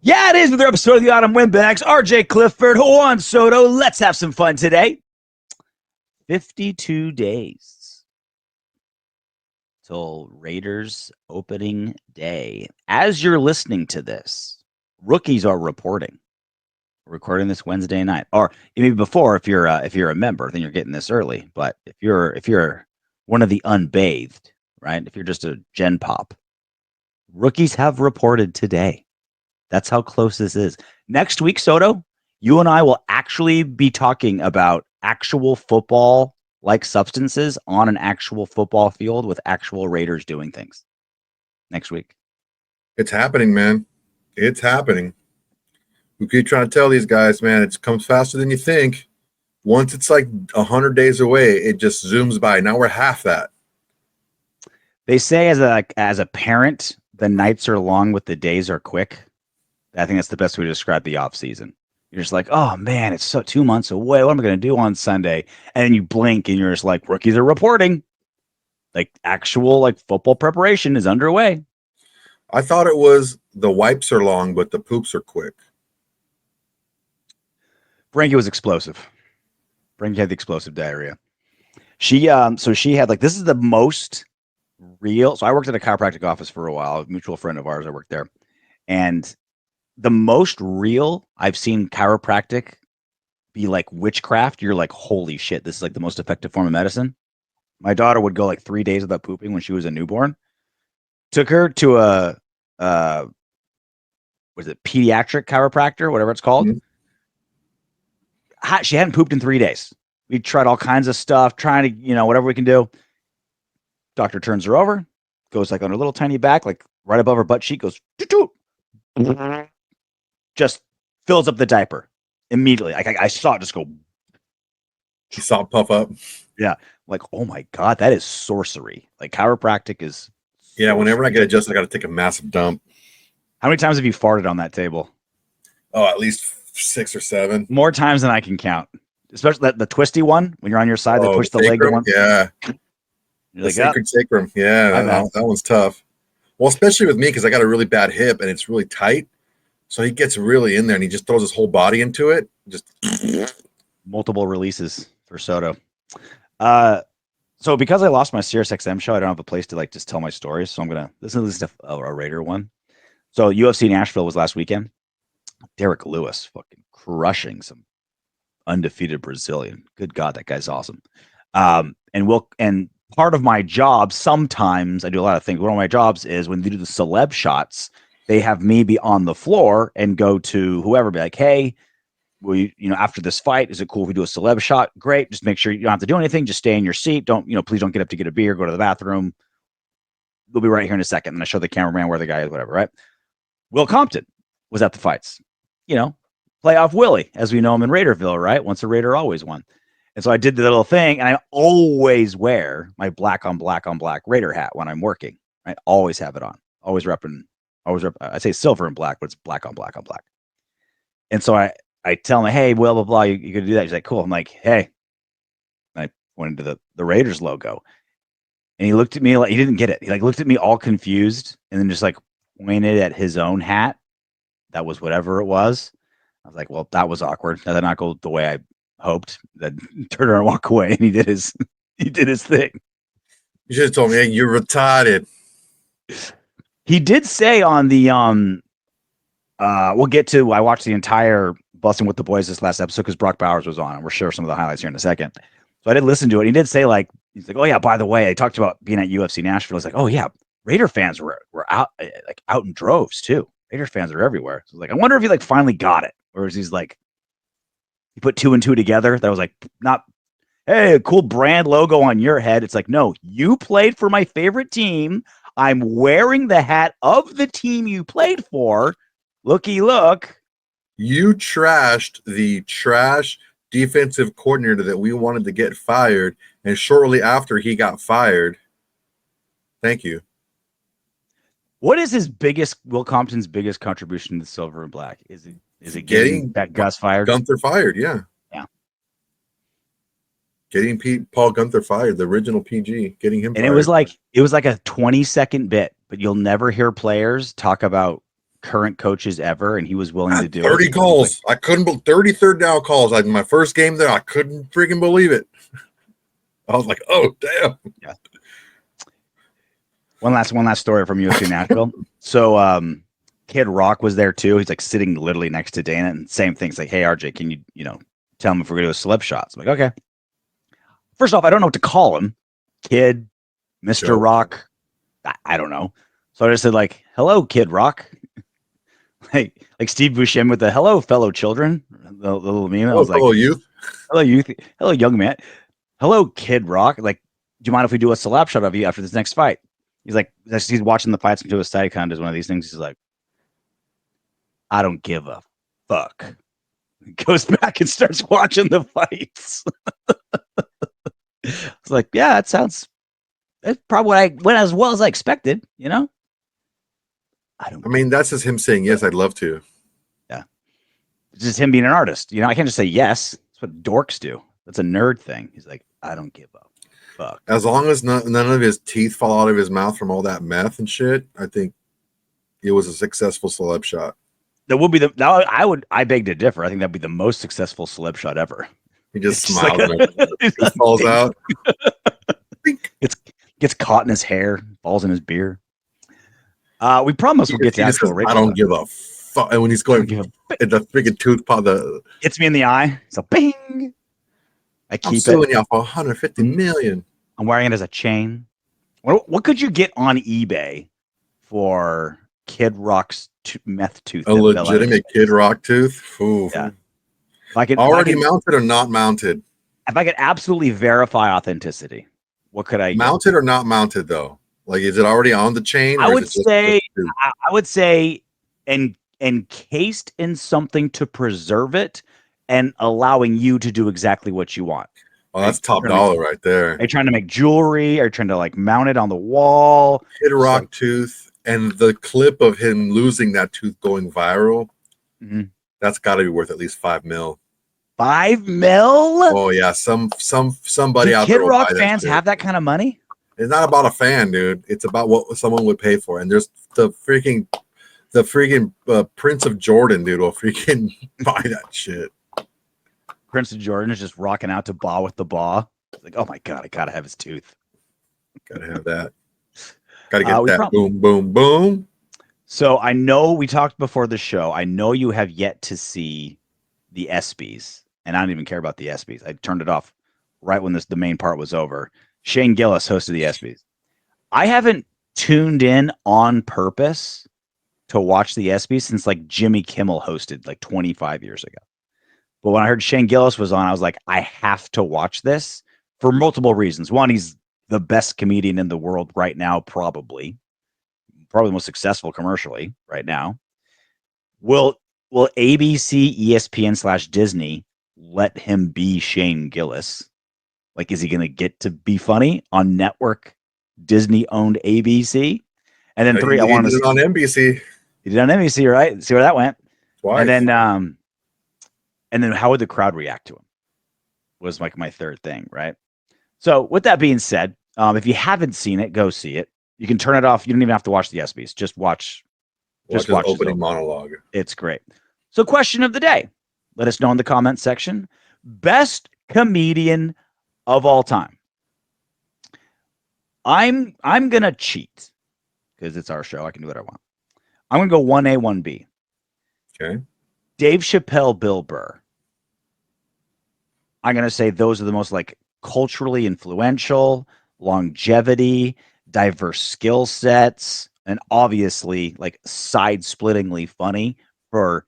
Yeah, it is another episode of the Autumn Windbags. RJ Clifford, Juan Soto. Let's have some fun today. 52 days till Raiders opening day. As you're listening to this, rookies are reporting. We're recording this Wednesday night, or maybe before. If you're a member, then you're getting this early. But if you're one of the unbathed, right? If you're just a Gen Pop, rookies have reported today. That's how close this is. Next week, Soto, you and I will actually be talking about actual football-like substances on an actual football field with actual Raiders doing things. Next week. It's happening, man. It's happening. We keep trying to tell these guys, man, it comes faster than you think. Once it's like 100 days away, it just zooms by. Now we're half that. They say as a parent, the nights are long, but the days are quick. I think that's the best way to describe the offseason. You're just like, oh, man, it's 2 months away. What am I going to do on Sunday? And then you blink and you're just like, rookies are reporting. Like actual football preparation is underway. I thought it was the wipes are long, but the poops are quick. Frankie was explosive. Frankie had the explosive diarrhea. She had this is the most real. So I worked at a chiropractic office for a while. A mutual friend of ours, I worked there. And the most real I've seen chiropractic be like witchcraft. You're like, holy shit, this is like the most effective form of medicine. My daughter would go 3 days without pooping when she was a newborn. Took her to a pediatric chiropractor, whatever it's called. Mm-hmm. She hadn't pooped in 3 days. We tried all kinds of stuff, trying to, whatever we can do. Doctor turns her over, goes on her little tiny back, right above her butt cheek, goes, doo-doo. Just fills up the diaper immediately. I saw it just go. You saw it puff up. Yeah. Oh my God, that is sorcery. Chiropractic is. Yeah. Sorcery. Whenever I get adjusted, I got to take a massive dump. How many times have you farted on that table? Oh, at least 6 or 7. More times than I can count. Especially the twisty one when you're on your side, they twist the leg. One. Yeah. You're sacrum. Yeah. That one's tough. Well, especially with me, because I got a really bad hip and it's really tight. So he gets really in there and he just throws his whole body into it. Just multiple releases for Soto. So because I lost my SiriusXM show, I don't have a place to just tell my stories. So I'm gonna listen to a Raider one. So UFC Nashville was last weekend. Derek Lewis fucking crushing some undefeated Brazilian. Good God, that guy's awesome. And part of my job, sometimes I do a lot of things. One of my jobs is when they do the celeb shots, they have me be on the floor and go to whoever, be like, hey, after this fight, is it cool if we do a celeb shot? Great. Just make sure you don't have to do anything. Just stay in your seat. Please don't get up to get a beer, go to the bathroom. We'll be right here in a second. And I show the cameraman where the guy is, whatever, right? Will Compton was at the fights. Playoff Willie, as we know him in Raiderville, right? Once a Raider, always one. And so I did the little thing, and I always wear my black on black on black Raider hat when I'm working. I always have it on. Always repping. I say silver and black, but it's black on black on black. And so I tell him, hey, blah, blah, blah, you could do that. He's like, cool. I'm like, hey. And I went into the Raiders logo. And he looked at me like he didn't get it. He looked at me all confused and then just pointed at his own hat. That was whatever it was. I was like, well, that was awkward. That did not go the way I hoped. Then turn around and walk away. And he did his thing. You should have told me, hey, you're retarded. He did say on the we'll get to. I watched the entire Bustin with the Boys this last episode because Brock Bowers was on, and we'll share some of the highlights here in a second. So I did listen to it. He did say he's like, oh yeah, by the way, I talked about being at UFC Nashville. I was like, oh yeah, Raider fans were out out in droves too. Raider fans are everywhere. So I wonder if he finally got it, or is he put 2 and 2 together? That was not, hey, a cool brand logo on your head. It's no, you played for my favorite team. I'm wearing the hat of the team you played for. Looky, look. You trashed the trash defensive coordinator that we wanted to get fired, and shortly after he got fired. Thank you. What is Will Compton's biggest contribution to Silver and Black? Is it getting that Gus fired? Gunther fired, yeah. Yeah. Getting Paul Gunther fired, the original PG, getting him fired. And it was like a 20-second bit, but you'll never hear players talk about current coaches ever, and he was willing to do 30 it. calls. I couldn't believe 30 third down calls. Like my first game there, I couldn't freaking believe it. I was like, oh damn. Yeah. One last story from UFC Nashville. So Kid Rock was there too. He's like sitting literally next to Dana, and same thing. It's like, hey RJ, can you tell him if we're gonna do a celeb shot? So I'm like, okay. First off, I don't know what to call him. Kid, Mr. Joe. Rock. I don't know. So I just said like, hello, Kid Rock. like Steve Buscemi with the hello, fellow children. The little meme. I was like, hello, youth. Hello, youth. Hello, young man. Hello, Kid Rock. Like, do you mind if we do a slap shot of you after this next fight? He's like, he's watching the fights to his side, kind of does one of these things. He's like, I don't give a fuck. He goes back and starts watching the fights. It's like, yeah, that's probably what I went as well as I expected, I mean, that's just him saying, yes, I'd love to. Yeah. It's just him being an artist. I can't just say yes. That's what dorks do. That's a nerd thing. He's like, I don't give a fuck. As long as none of his teeth fall out of his mouth from all that meth and shit, I think it was a successful celeb shot. That would be I beg to differ. I think that'd be the most successful celeb shot ever. He just smiles and it falls out. Gets caught in his hair, falls in his beer. We promise we'll get to actual I don't give a fuck. And when he's going, the freaking tooth pod, hits me in the eye. So bing. I'm suing you for $150 million. I'm wearing it as a chain. What could you get on eBay for Kid Rock's meth tooth? A legitimate Kid Rock tooth? Ooh. Yeah. Mounted or not mounted? If I could absolutely verify authenticity, what could I get? Mounted or not mounted though? Like, is it already on the chain? I would say encased in something to preserve it and allowing you to do exactly what you want. Oh, that's top dollar right there. Are you trying to make jewelry? Are you trying to like mount it on the wall? Kid Rock tooth and the clip of him losing that tooth going viral. Mm-hmm. That's got to be worth at least $5 million. $5 million? Oh yeah, somebody out there. Kid Rock fans have that kind of money? It's not about a fan, dude. It's about what someone would pay for. And there's the freaking Prince of Jordan, dude, will freaking buy that shit. Prince of Jordan is just rocking out to Baw with the Baw. Like, oh my god, I gotta have his tooth. Gotta have that. Gotta get that boom, boom, boom. So I know we talked before the show. I know you have yet to see the ESPYs, and I don't even care about the ESPYs. I turned it off right when the main part was over. Shane Gillis hosted the ESPYs. I haven't tuned in on purpose to watch the ESPYs since like Jimmy Kimmel hosted like 25 years ago. But when I heard Shane Gillis was on, I was like, I have to watch this for multiple reasons. One, he's the best comedian in the world right now, probably the most successful commercially right now. Will ABC, ESPN / Disney let him be Shane Gillis? Like, is he going to get to be funny on network Disney-owned ABC? And then three, I wanted to on NBC. He did on NBC, right? See where that went. Twice. And then how would the crowd react to him? Was like my third thing, right? So with that being said, if you haven't seen it, go see it. You can turn it off. You don't even have to watch the ESPYs. Just watch his opening monologue. It's great. So question of the day. Let us know in the comments section. Best comedian of all time. I'm gonna cheat because it's our show. I can do what I want. I'm gonna go 1A, 1B. Okay. Dave Chappelle, Bill Burr. I'm gonna say those are the most like culturally influential, longevity, diverse skill sets, and obviously like side-splittingly funny for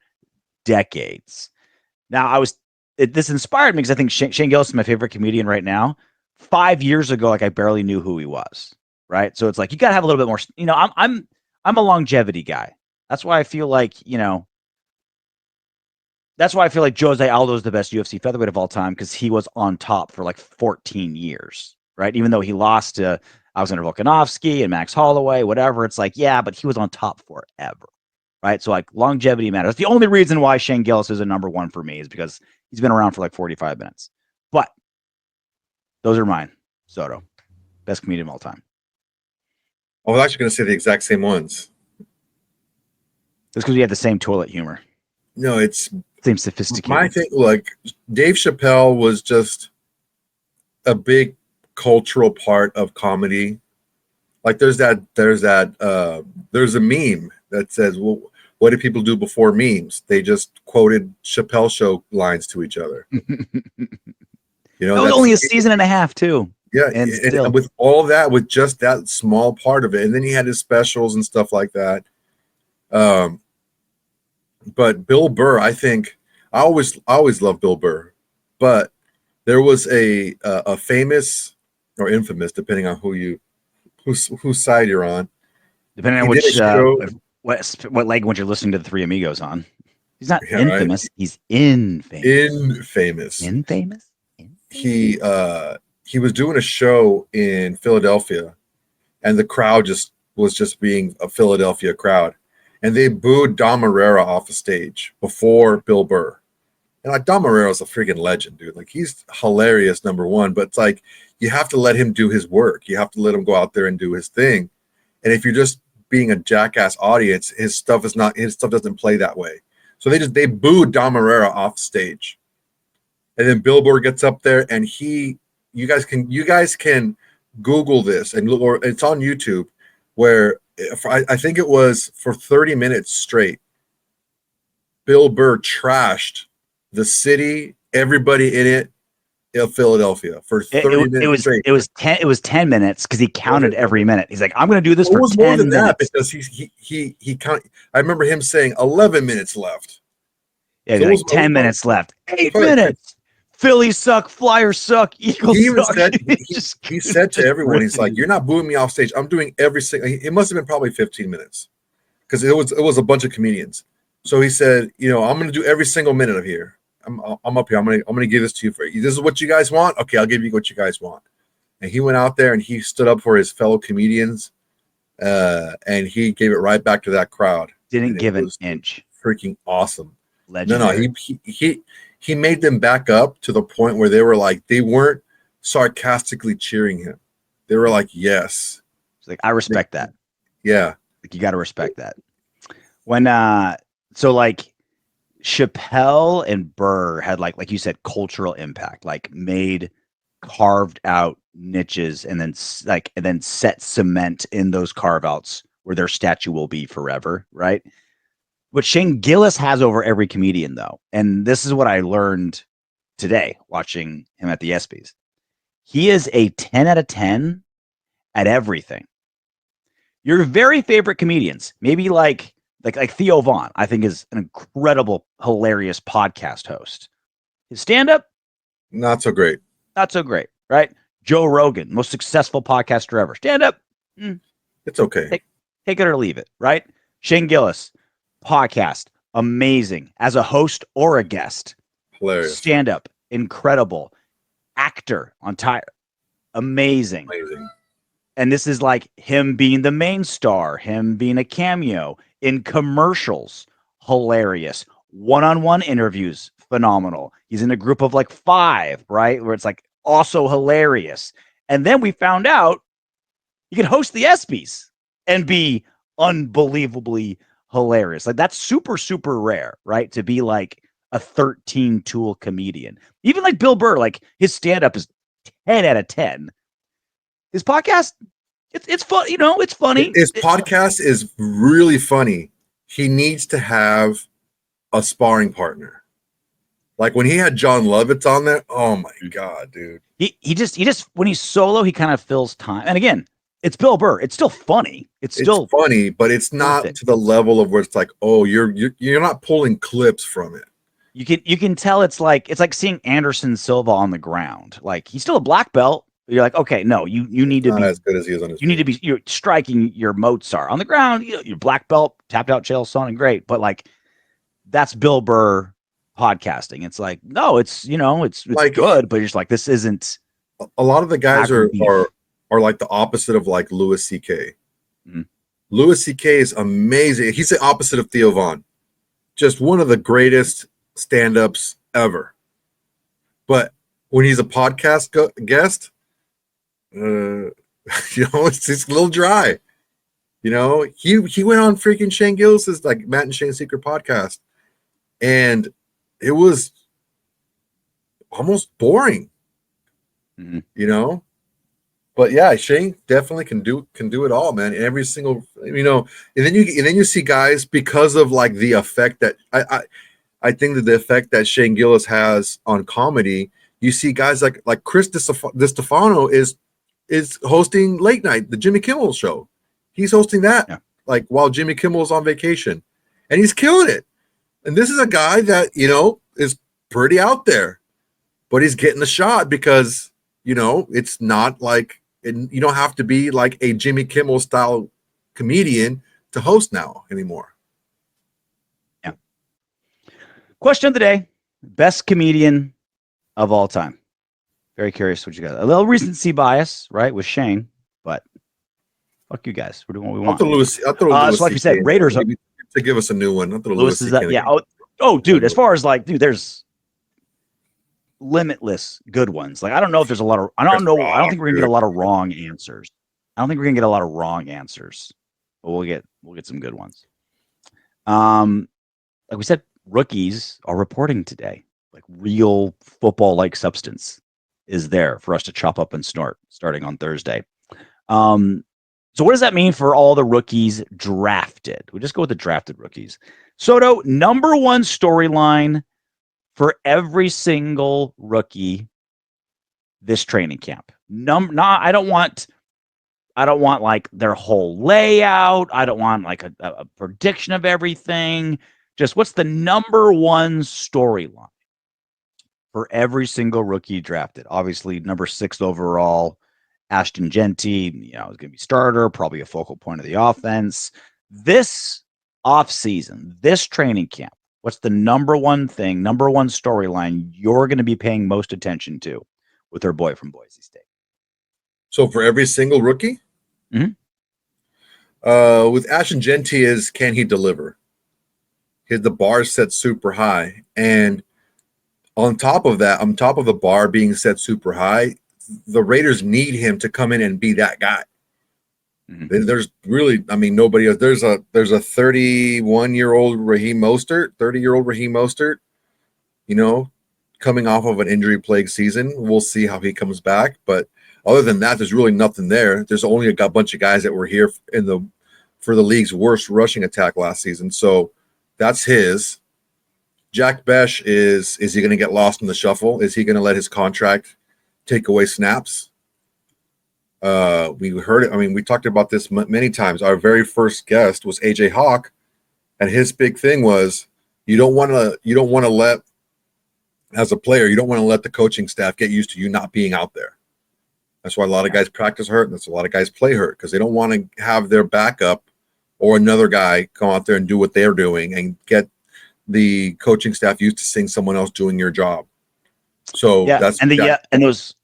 decades. Now this inspired me because I think Shane Gillis is my favorite comedian right now. 5 years ago, like I barely knew who he was, right? So it's like you gotta have a little bit more. I'm a longevity guy. That's why I feel like Jose Aldo is the best UFC featherweight of all time because he was on top for like 14 years, right? Even though he lost to Alexander Volkanovski and Max Holloway, whatever. It's like, yeah, but he was on top forever, right? So like longevity matters. The only reason why Shane Gillis is a number one for me is because he's been around for like 45 minutes. But those are mine. Soto, best comedian of all time. I was actually going to say the exact same ones. It's because we had the same toilet humor, No, it's same sophisticated. my thing. Like Dave Chappelle was just a big cultural part of comedy. Like there's a meme that says, well, what did people do before memes? They just quoted Chappelle show lines to each other. You know, that was only a season and a half too. Yeah, and still, with all that, with just that small part of it, and then he had his specials and stuff like that. But Bill Burr, I think I always loved Bill Burr, but there was a famous or infamous, depending on whose side you're on. Depending on which what language you're listening to the Three Amigos on. He's not infamous. Right. He's infamous. Infamous. He was doing a show in Philadelphia, and the crowd was just being a Philadelphia crowd, and they booed Dom Herrera off the stage before Bill Burr. And like Dom Herrera's a freaking legend, dude. Like he's hilarious, number one, but it's like you have to let him do his work. You have to let him go out there and do his thing. And if you're just being a jackass audience, his stuff doesn't play that way. So they booed Dom Herrera off stage. And then Bill Burr gets up there, and you guys can Google this, and or it's on YouTube, where I think it was for 30 minutes straight, Bill Burr trashed the city, everybody in it, of Philadelphia for 30 minutes straight. It was 10 minutes because he counted every minute. He's like, I'm going to do this for 10 minutes. It was more than that because he counted. I remember him saying 11 minutes left. Yeah, so like 10 minutes left. 8 minutes. Phillies suck, Flyers suck, Eagles suck. He said to everyone, he's like, you're not booing me off stage. I'm doing every single. It must have been probably 15 minutes because it was a bunch of comedians. So he said, I'm going to do every single minute of here. I'm up here. I'm gonna give this to you for you. This is what you guys want. Okay, I'll give you what you guys want. And he went out there and he stood up for his fellow comedians, and he gave it right back to that crowd. Didn't give an inch. Freaking awesome. Legendary. No, he made them back up to the point where they were like, they weren't sarcastically cheering him. They were like, yes. It's like, I respect that. Yeah. Like you got to respect that. When so like Chappelle and Burr had like you said, cultural impact, like carved out niches and then set cement in those carve outs where their statue will be forever, right? What Shane Gillis has over every comedian, though, and this is what I learned today watching him at the ESPYs. He is a 10 out of 10 at everything. Your very favorite comedians, maybe like Theo Vaughn, I think is an incredible, hilarious podcast host. His stand-up, not so great. Not so great, right? Joe Rogan, most successful podcaster ever. Stand-up, it's okay. Take it or leave it, right? Shane Gillis, podcast, amazing. As a host or a guest, hilarious. Stand-up, incredible. Actor on Tire, amazing. And this is like him being the main star, him being a cameo in commercials, hilarious. One-on-one interviews, phenomenal. He's in a group of like 5, right? Where it's like also hilarious. And then we found out you can host the ESPYs and be unbelievably hilarious. Like that's super, super rare, right? To be like a 13-tool comedian. Even like Bill Burr, like his stand-up is 10 out of 10. His podcast, it's fun, it's funny. His podcast is really funny. He needs to have a sparring partner. Like when he had John Lovitz on there, oh my God, dude. He just when he's solo, he kind of fills time. And again, it's Bill Burr. It's still funny. It's still funny, but it's not to the level of where it's like, oh, you're not pulling clips from it. You can tell it's like seeing Anderson Silva on the ground. Like he's still a black belt. You're like, okay, no, you need to be as good as he is on his. You need to be you're striking your Mozart on the ground. Your black belt, tapped out Chael Sonnen, great, but like that's Bill Burr podcasting. It's like no, it's like good, but you're just like this isn't. A lot of the guys are like the opposite of like Louis C.K. Mm-hmm. Louis C.K. is amazing. He's the opposite of Theo Vaughn. Just one of the greatest stand-ups ever. But when he's a podcast guest, it's a little dry. You know, he went on freaking Shane Gillis's like Matt and Shane's Secret podcast, and it was almost boring. Mm-hmm. You know, but yeah, Shane definitely can do it all, man. Every single, you know, and then you see guys because of like the effect that I think that the effect that Shane Gillis has on comedy. You see guys like Chris DiStefano is hosting late night, the Jimmy Kimmel show. He's hosting that like while Jimmy Kimmel's on vacation, and he's killing it. And this is a guy that, you know, is pretty out there, but he's getting the shot because, you know, it's not like, you don't have to be like a Jimmy Kimmel style comedian to host now anymore. Yeah. Question of the day: best comedian of all time. Very curious what you got. A little recency bias, right, with Shane, but fuck you guys. We're doing what we want. I'll throw Louis so like you said, Raiders to give us a new one. I'll throw Lewis is that, yeah. Oh, dude. As far as like, dude, there's limitless good ones. Like, I don't know if there's a lot of. I don't think we're gonna get a lot of wrong answers. But we'll get some good ones. Like we said, rookies are reporting today. Like real football-like substance is there for us to chop up and snort starting on Thursday. So what does that mean for all the rookies drafted? We just go with the drafted rookies. Soto, number one storyline for every single rookie this training camp. I don't want like their whole layout. I don't want like a prediction of everything. Just what's the number one storyline for every single rookie drafted? Obviously, number 6 overall, Ashton Jeanty, you know, is going to be starter, probably a focal point of the offense. This offseason, this training camp, what's the number one storyline you're going to be paying most attention to with their boy from Boise State? So for every single rookie? Mm-hmm. With Ashton Jeanty is, can he deliver? The bar is set super high. And on top of the bar being set super high, the Raiders need him to come in and be that guy. Mm-hmm. There's really, I mean, nobody else. There's a 31-year-old Raheem Mostert, 30-year-old Raheem Mostert, you know, coming off of an injury-plagued season. We'll see how he comes back. But other than that, there's really nothing there. There's only a bunch of guys that were here for the league's worst rushing attack last season. So that's his. Jack Bech is he going to get lost in the shuffle? Is he going to let his contract take away snaps? We heard it. I mean, we talked about this many times. Our very first guest was AJ Hawk, and his big thing was you don't want to let, as a player, you don't want to let the coaching staff get used to you not being out there. That's why a lot of guys practice hurt, and that's a lot of guys play hurt because they don't want to have their backup or another guy come out there and do what they're doing and get the coaching staff used to seeing someone else doing your job. So yeah, that's those.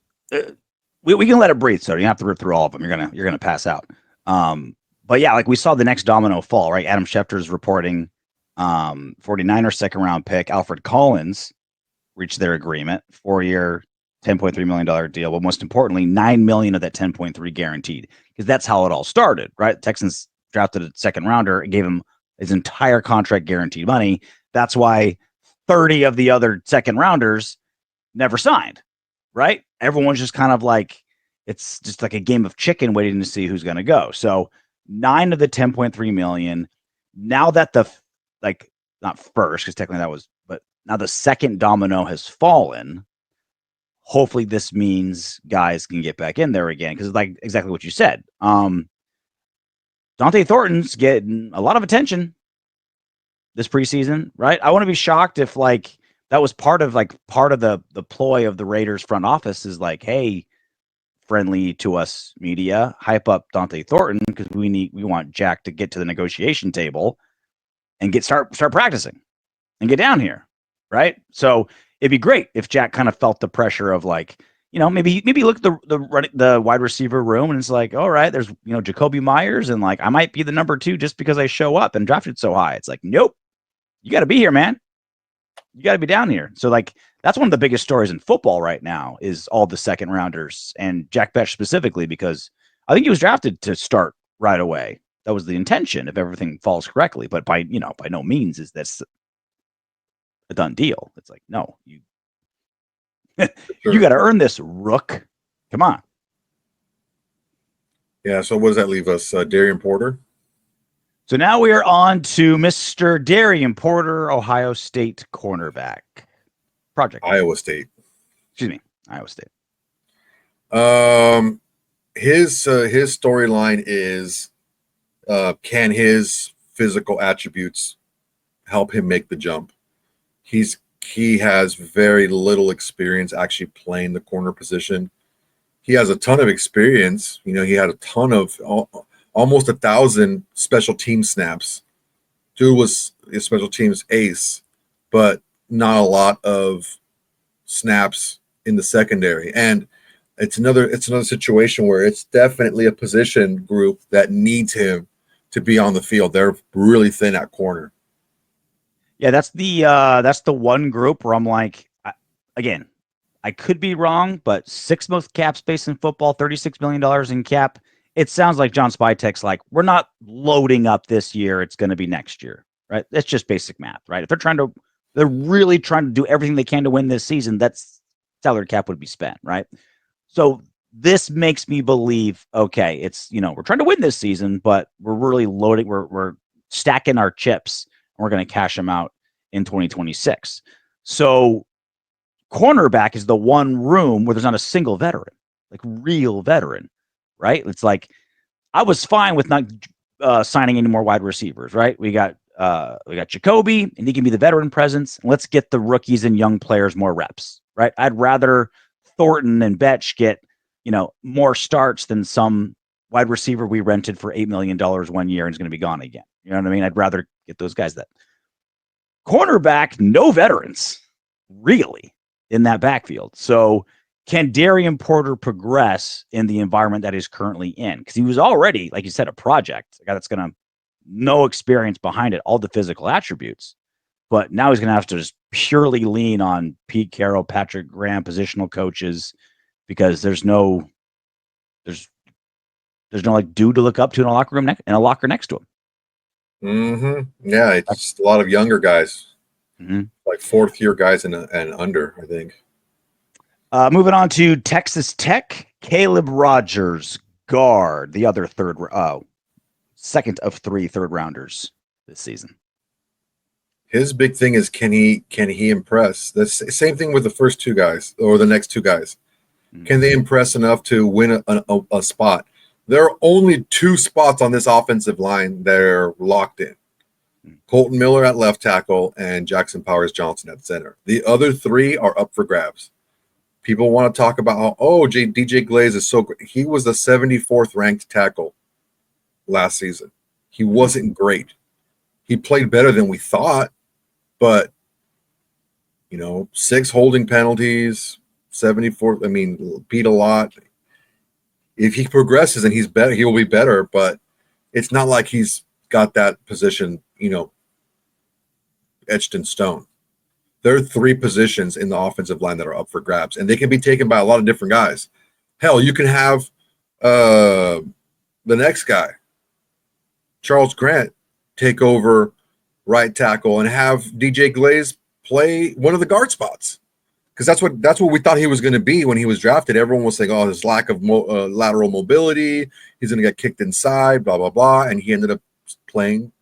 We can let it breathe, so you don't have to rip through all of them. You're gonna pass out. But yeah, like we saw the next domino fall, right? Adam Schefter's reporting 49er second round pick Alfred Collins reached their agreement, 4-year, $10.3 million deal. But most importantly, $9 million of that 10.3 guaranteed, because that's how it all started, right? Texans drafted a second rounder and gave him his entire contract guaranteed money. That's why 30 of the other second rounders never signed, right? Everyone's just kind of like, it's just like a game of chicken waiting to see who's going to go. So 9 of the 10.3 million. Now that not first, because technically that was, but now the second domino has fallen. Hopefully this means guys can get back in there again. Because like exactly what you said. Dont'e Thornton's getting a lot of attention this preseason, right? I want to be shocked if like that was part of the ploy of the Raiders front office is like, hey, friendly to us media, hype up Dont'e Thornton because we want Jack to get to the negotiation table and start practicing and get down here, right? So it'd be great if Jack kind of felt the pressure of like, you know, maybe look at the wide receiver room and it's like, all right, there's, you know, Jacoby Myers and like I might be the number 2 just because I show up and drafted so high. It's like, nope, you got to be here, man. You got to be down here. So like that's one of the biggest stories in football right now is all the second rounders and Jack Bech specifically because I think he was drafted to start right away. that was the intention if everything falls correctly. But by no means is this a done deal. It's like, no, you Sure. you got to earn this, Rook. Come on. Yeah. So what does that leave us? Darian Porter. So now we are on to Mr. Darian Porter, Ohio State cornerback. Iowa State. Excuse me, Iowa State. His storyline is, can his physical attributes help him make the jump? He has very little experience actually playing the corner position. He has a ton of experience. He had a ton of almost 1,000 special team snaps. Dude was a special teams ace, but not a lot of snaps in the secondary. And it's another situation where it's definitely a position group that needs him to be on the field. They're really thin at corner. Yeah, that's the one group where I'm like, again, I could be wrong, but 6th most cap space in football, $36 million in cap. It sounds like John Spytek's like, we're not loading up this year. It's going to be next year, right? That's just basic math, right? If they're really trying to do everything they can to win this season, that's salary cap would be spent, right? So this makes me believe, okay, it's, we're trying to win this season, but we're really loading, we're stacking our chips, and we're going to cash them out in 2026. So cornerback is the one room where there's not a single veteran, like real veteran, right? It's like, I was fine with not signing any more wide receivers, right? We got Jacoby, and he can be the veteran presence. And let's get the rookies and young players more reps, right? I'd rather Thornton and Bech get, more starts than some wide receiver we rented for $8 million 1 year and is going to be gone again. You know what I mean? I'd rather get those guys. That cornerback, no veterans really in that backfield. So can Darian Porter progress in the environment that he's currently in? Because he was already, like you said, a project, a guy that's going to no experience behind it, all the physical attributes. But now he's going to have to just purely lean on Pete Carroll, Patrick Graham, positional coaches, because there's no like dude to look up to in a locker room in a locker next to him. Mm-hmm. Yeah, it's just a lot of younger guys, like 4th-year guys and under, I think. Moving on to Texas Tech, Caleb Rogers, guard, the other second of 3 third-rounders this season. His big thing is, can he impress? The same thing with the first 2 guys or the next 2 guys. Can they impress enough to win a spot? There are only 2 spots on this offensive line that are locked in. Colton Miller at left tackle and Jackson Powers Johnson at center. The other 3 are up for grabs. People want to talk about how, DJ Glaze is so great. He was the 74th ranked tackle last season. He wasn't great. He played better than we thought, but 6 holding penalties, 74th. I mean, beat a lot. If he progresses and he's better, he will be better, but it's not like he's got that position, etched in stone. There are 3 positions in the offensive line that are up for grabs, and they can be taken by a lot of different guys. Hell, you can have the next guy, Charles Grant, take over right tackle and have DJ Glaze play one of the guard spots. Because that's what we thought he was going to be when he was drafted. Everyone was saying, his lack of lateral mobility, he's going to get kicked inside, blah, blah, blah. And he ended up playing,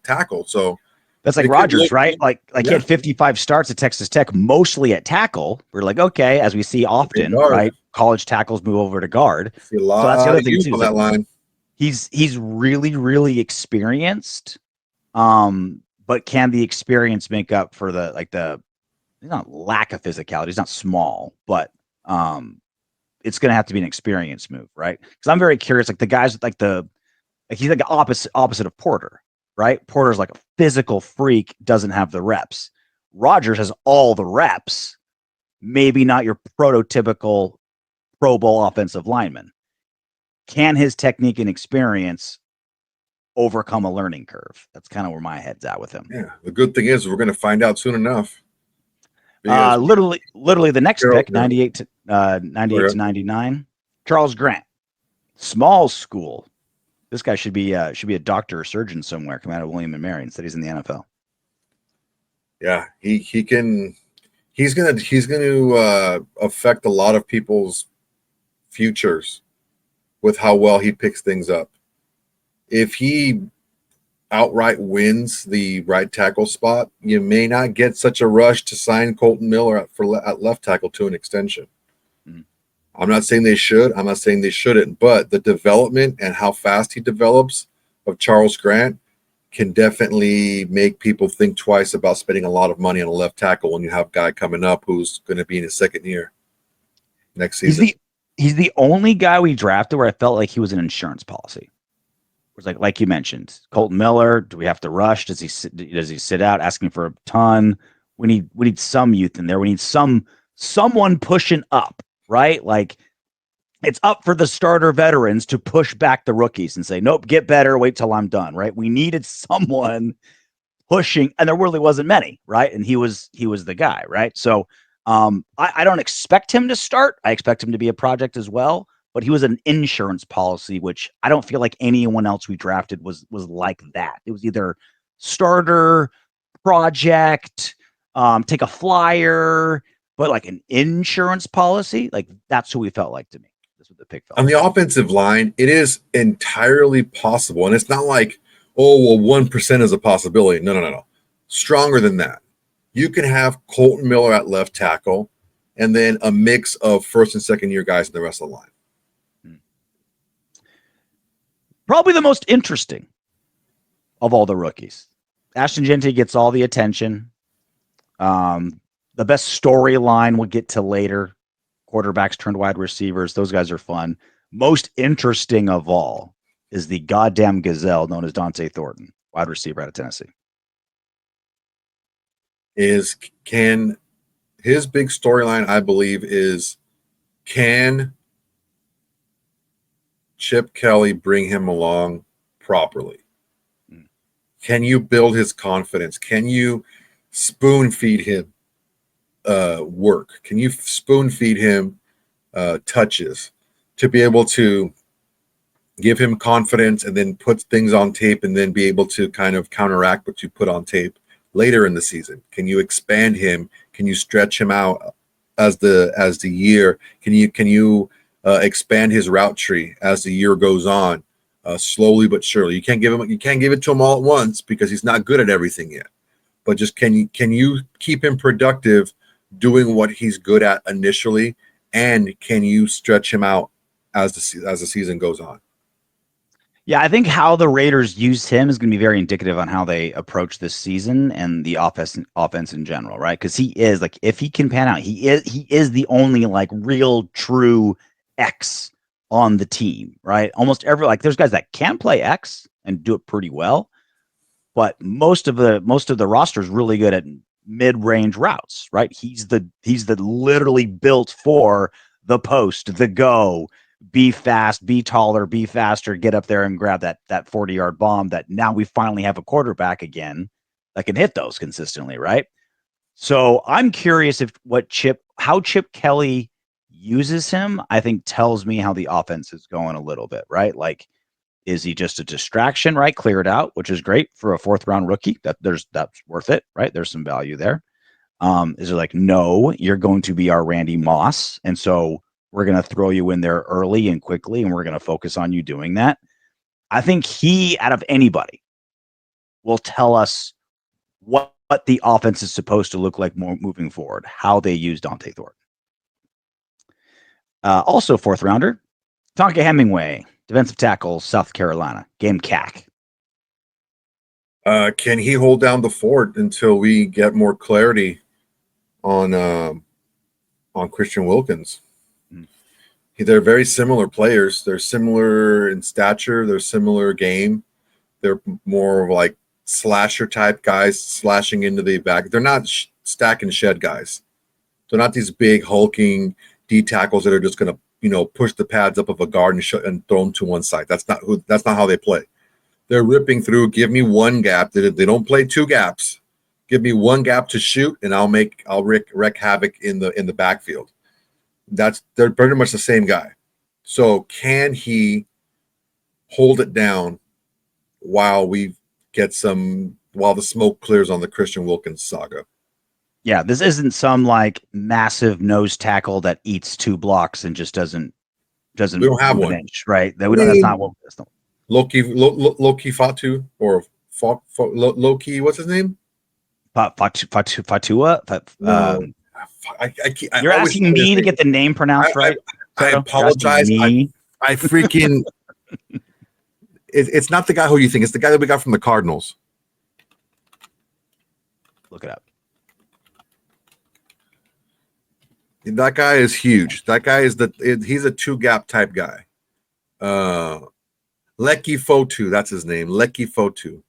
tackle. So that's like Rogers, right? Like he had 55 starts at Texas Tech, mostly at tackle. We're like, okay, as we see often, right? College tackles move over to guard. So that's the other thing too. On that line. He's really, really experienced. But can the experience make up for the not lack of physicality? He's not small, but it's going to have to be an experience move, right? Because I'm very curious. Like the guys, he's like the opposite of Porter, right? Porter's like a physical freak, doesn't have the reps. Rogers has all the reps, maybe not your prototypical Pro Bowl offensive lineman. Can his technique and experience overcome a learning curve? That's kind of where my head's at with him. Yeah. The good thing is we're going to find out soon enough. Literally the next pick, 98 to 99, Charles Grant, small school, This guy should be a doctor or surgeon somewhere, come out of William and Mary. Instead, he's in the NFL. Yeah, he's gonna affect a lot of people's futures with how well he picks things up. If he outright wins the right tackle spot, you may not get such a rush to sign Colton Miller at left tackle to an extension. Mm-hmm. I'm not saying they should. I'm not saying they shouldn't. But the development and how fast he develops of Charles Grant can definitely make people think twice about spending a lot of money on a left tackle when you have a guy coming up who's going to be in his second year next season. He's the only guy we drafted where I felt like he was an insurance policy. It was like you mentioned, Colton Miller. Do we have to rush? Does he sit out asking for a ton? We need some youth in there. We need someone pushing up, right? Like it's up for the starter veterans to push back the rookies and say, nope, get better. Wait till I'm done, right? We needed someone pushing, and there really wasn't many, right? And he was the guy, right? So I don't expect him to start. I expect him to be a project as well. But he was an insurance policy, which I don't feel like anyone else we drafted was like that. It was either starter, project, take a flyer, but like an insurance policy, like that's who we felt like to me. That's what the pick felt on the offensive line. It is entirely possible, and it's not like, oh, well, 1% is a possibility. No. Stronger than that. You can have Colton Miller at left tackle, and then a mix of first and second year guys in the rest of the line. Probably the most interesting of all the rookies. Ashton Jeanty gets all the attention. The best storyline we'll get to later. Quarterbacks turned wide receivers. Those guys are fun. Most interesting of all is the goddamn gazelle known as Dont'e Thornton, wide receiver out of Tennessee. His big storyline, I believe, is can Chip Kelly bring him along properly? Can you build his confidence? Can you spoon feed him work? Can you spoon feed him touches to be able to give him confidence and then put things on tape and then be able to kind of counteract what you put on tape later in the season? Can you expand him? Can you stretch him out as the year? Can you expand his route tree as the year goes on, slowly but surely? You can't give it to him all at once because he's not good at everything yet. But just can you keep him productive doing what he's good at initially, and can you stretch him out as the season goes on? Yeah, I think how the Raiders use him is going to be very indicative on how they approach this season and the offense in general, right? Because he is like, if he can pan out, he is the only like real true X on the team, right? Almost there's guys that can play X and do it pretty well, but most of the roster is really good at mid-range routes, right? He's the literally built for the post, the go, be fast, be taller, be faster, get up there and grab that 40-yard bomb that now we finally have a quarterback again that can hit those consistently, right? So I'm curious how Chip Kelly uses him, I think tells me how the offense is going a little bit, right? Like, is he just a distraction, right? Clear it out, which is great for a 4th-round rookie. That's worth it, right? There's some value there. Is it like, no, you're going to be our Randy Moss, and so we're going to throw you in there early and quickly, and we're going to focus on you doing that? I think he, out of anybody, will tell us what the offense is supposed to look like more moving forward, how they use Dont'e Thornton. Also 4th-rounder, Tonka Hemingway, defensive tackle, South Carolina, Gamecock. Can he hold down the fort until we get more clarity on Christian Wilkins? They're very similar players. They're similar in stature. They're similar game. They're more of like slasher type guys, slashing into the back. They're not stack and shed guys. They're not these big hulking D tackles that are just going to push the pads up of a guard and throw them to one side. That's not how they play. They're ripping through. Give me one gap. They don't play 2 gaps. Give me one gap to shoot, and I'll wreak havoc in the backfield. They're pretty much the same guy. So can he hold it down while the smoke clears on the Christian Wilkins saga. Yeah, this isn't some like massive nose tackle that eats 2 blocks and just doesn't We don't have move an one. inch, right? That's not what. That's not, Loki Fatu or Loki. What's his name? Fatua. No, You're asking me to get the name pronounced right. I apologize. I freaking. It's not the guy who you think. It's the guy that we got from the Cardinals. Look it up. That guy is huge. That guy is he's a 2-gap type guy. Leki Fotu, that's his name. Leki Fotu.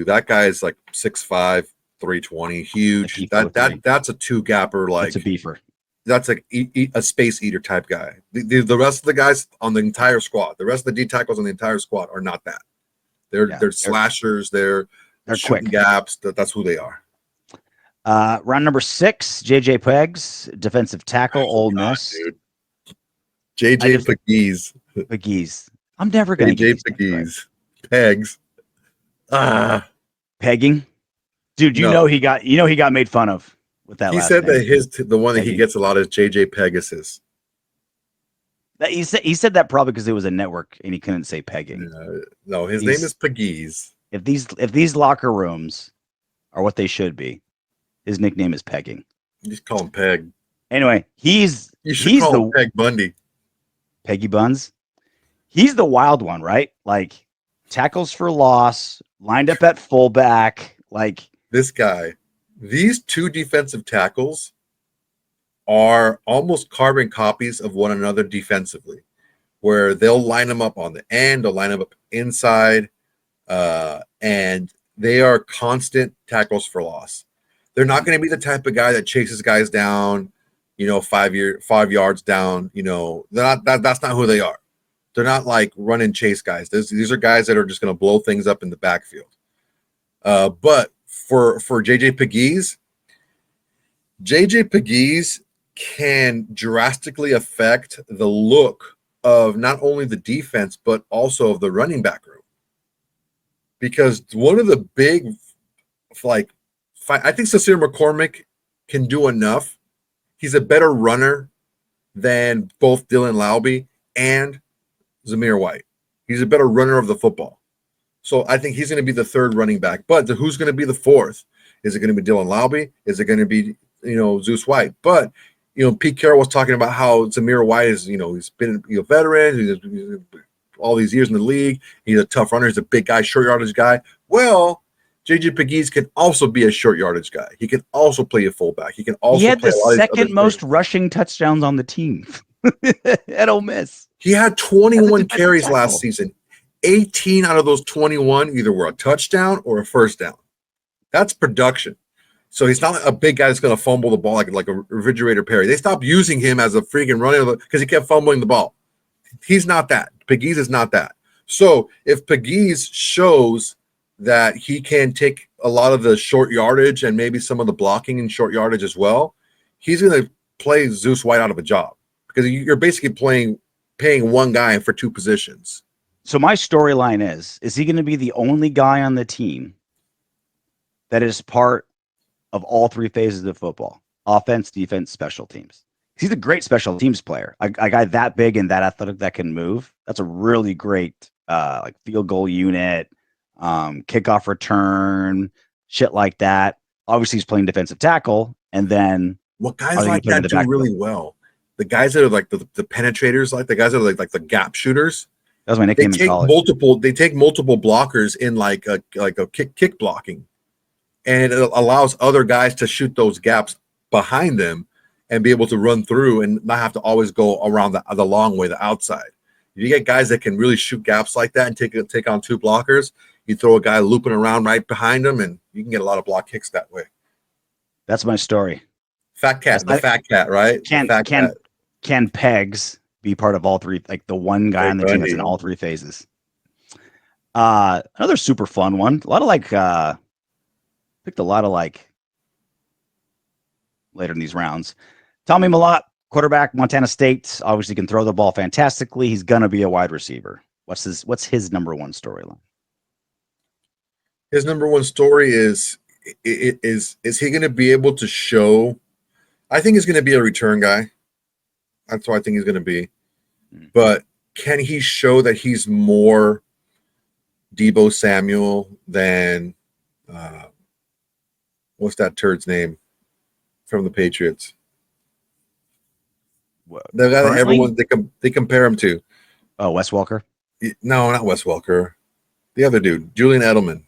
That guy is like 6'5", 320, huge. That's a 2-gapper. Like it's a beefer. That's like a space eater type guy. The rest of the guys on the entire squad, the rest of the D tackles on the entire squad are not that. They're slashers. They're shooting quick gaps. That's who they are. Round number 6, JJ Pegues, defensive tackle, Ole Miss. Dude. JJ Pegues. I'm never going to get Pegues. Pegs. Pegging. Dude, you know he got made fun of with that. He said name. That the one that he gets a lot is JJ Pegasus. He said that probably because it was a network and he couldn't say pegging. No, his name is Pegues. If these locker rooms are what they should be, his nickname is pegging. You just call him Peg. Anyway, he's call him Peg Bundy. Peggy Buns. He's the wild one, right? Like tackles for loss, lined up at fullback. Like this guy, these 2 defensive tackles are almost carbon copies of one another defensively, where they'll line them up on the end, they'll line them up inside, and they are constant tackles for loss. They're not going to be the type of guy that chases guys down, 5 yards down. That's not who they are. They're not like run and chase guys. These are guys that are just going to blow things up in the backfield. But for JJ Pegues can drastically affect the look of not only the defense but also of the running back room. Because one of the big I think Cecile McCormick can do enough. He's a better runner than both Dylan Laube and Zamir White. He's a better runner of the football. So I think he's going to be the 3rd running back. But who's going to be the 4th? Is it going to be Dylan Laube? Is it going to be, Zeus White? But, Pete Carroll was talking about how Zamir White is, he's been a veteran. He's all these years in the league. He's a tough runner. He's a big guy, short yardage guy. Well, JJ Pegues can also be a short yardage guy. He can also play a fullback. He can also. He had the second most rushing touchdowns on the team at Ole Miss. He had 21 carries last season. 18 out of those 21 either were a touchdown or a first down. That's production. So he's not a big guy that's going to fumble the ball like a refrigerator Perry. They stopped using him as a freaking runner because he kept fumbling the ball. He's not that. Pegues is not that. So if Pegues shows that he can take a lot of the short yardage and maybe some of the blocking in short yardage as well, he's going to play Zeus White out of a job because you're basically paying one guy for 2 positions. So my storyline is he going to be the only guy on the team that is part of all 3 phases of football: offense, defense, special teams? He's a great special teams player. A guy that big and that athletic that can move. That's a really great field goal unit, kickoff return, shit like that. Obviously, he's playing defensive tackle, and then what guys like that do really well? The guys that are like the penetrators, like the guys that are like the gap shooters. That was my nickname in college. They take multiple blockers in like a kick blocking, and it allows other guys to shoot those gaps behind them and be able to run through and not have to always go around the long way, the outside. If you get guys that can really shoot gaps like that and take on 2 blockers, you throw a guy looping around right behind them, and you can get a lot of block kicks that way. That's my story. Fat cat, fat cat, right? Can Pegs be part of all 3? Like the one guy on the team that's in all 3 phases. Another super fun one. A lot of picked a lot of later in these rounds. Tommy Mellott, quarterback, Montana State, obviously can throw the ball fantastically. He's gonna be a wide receiver. What's his number one storyline? His number one story is he going to be able to show? I think he's going to be a return guy. That's what I think he's going to be. But can he show that he's more Deebo Samuel than what's that turd's name from the Patriots? The guy that everyone they compare him to. Oh, Wes Welker? No, not Wes Welker. The other dude, Julian Edelman.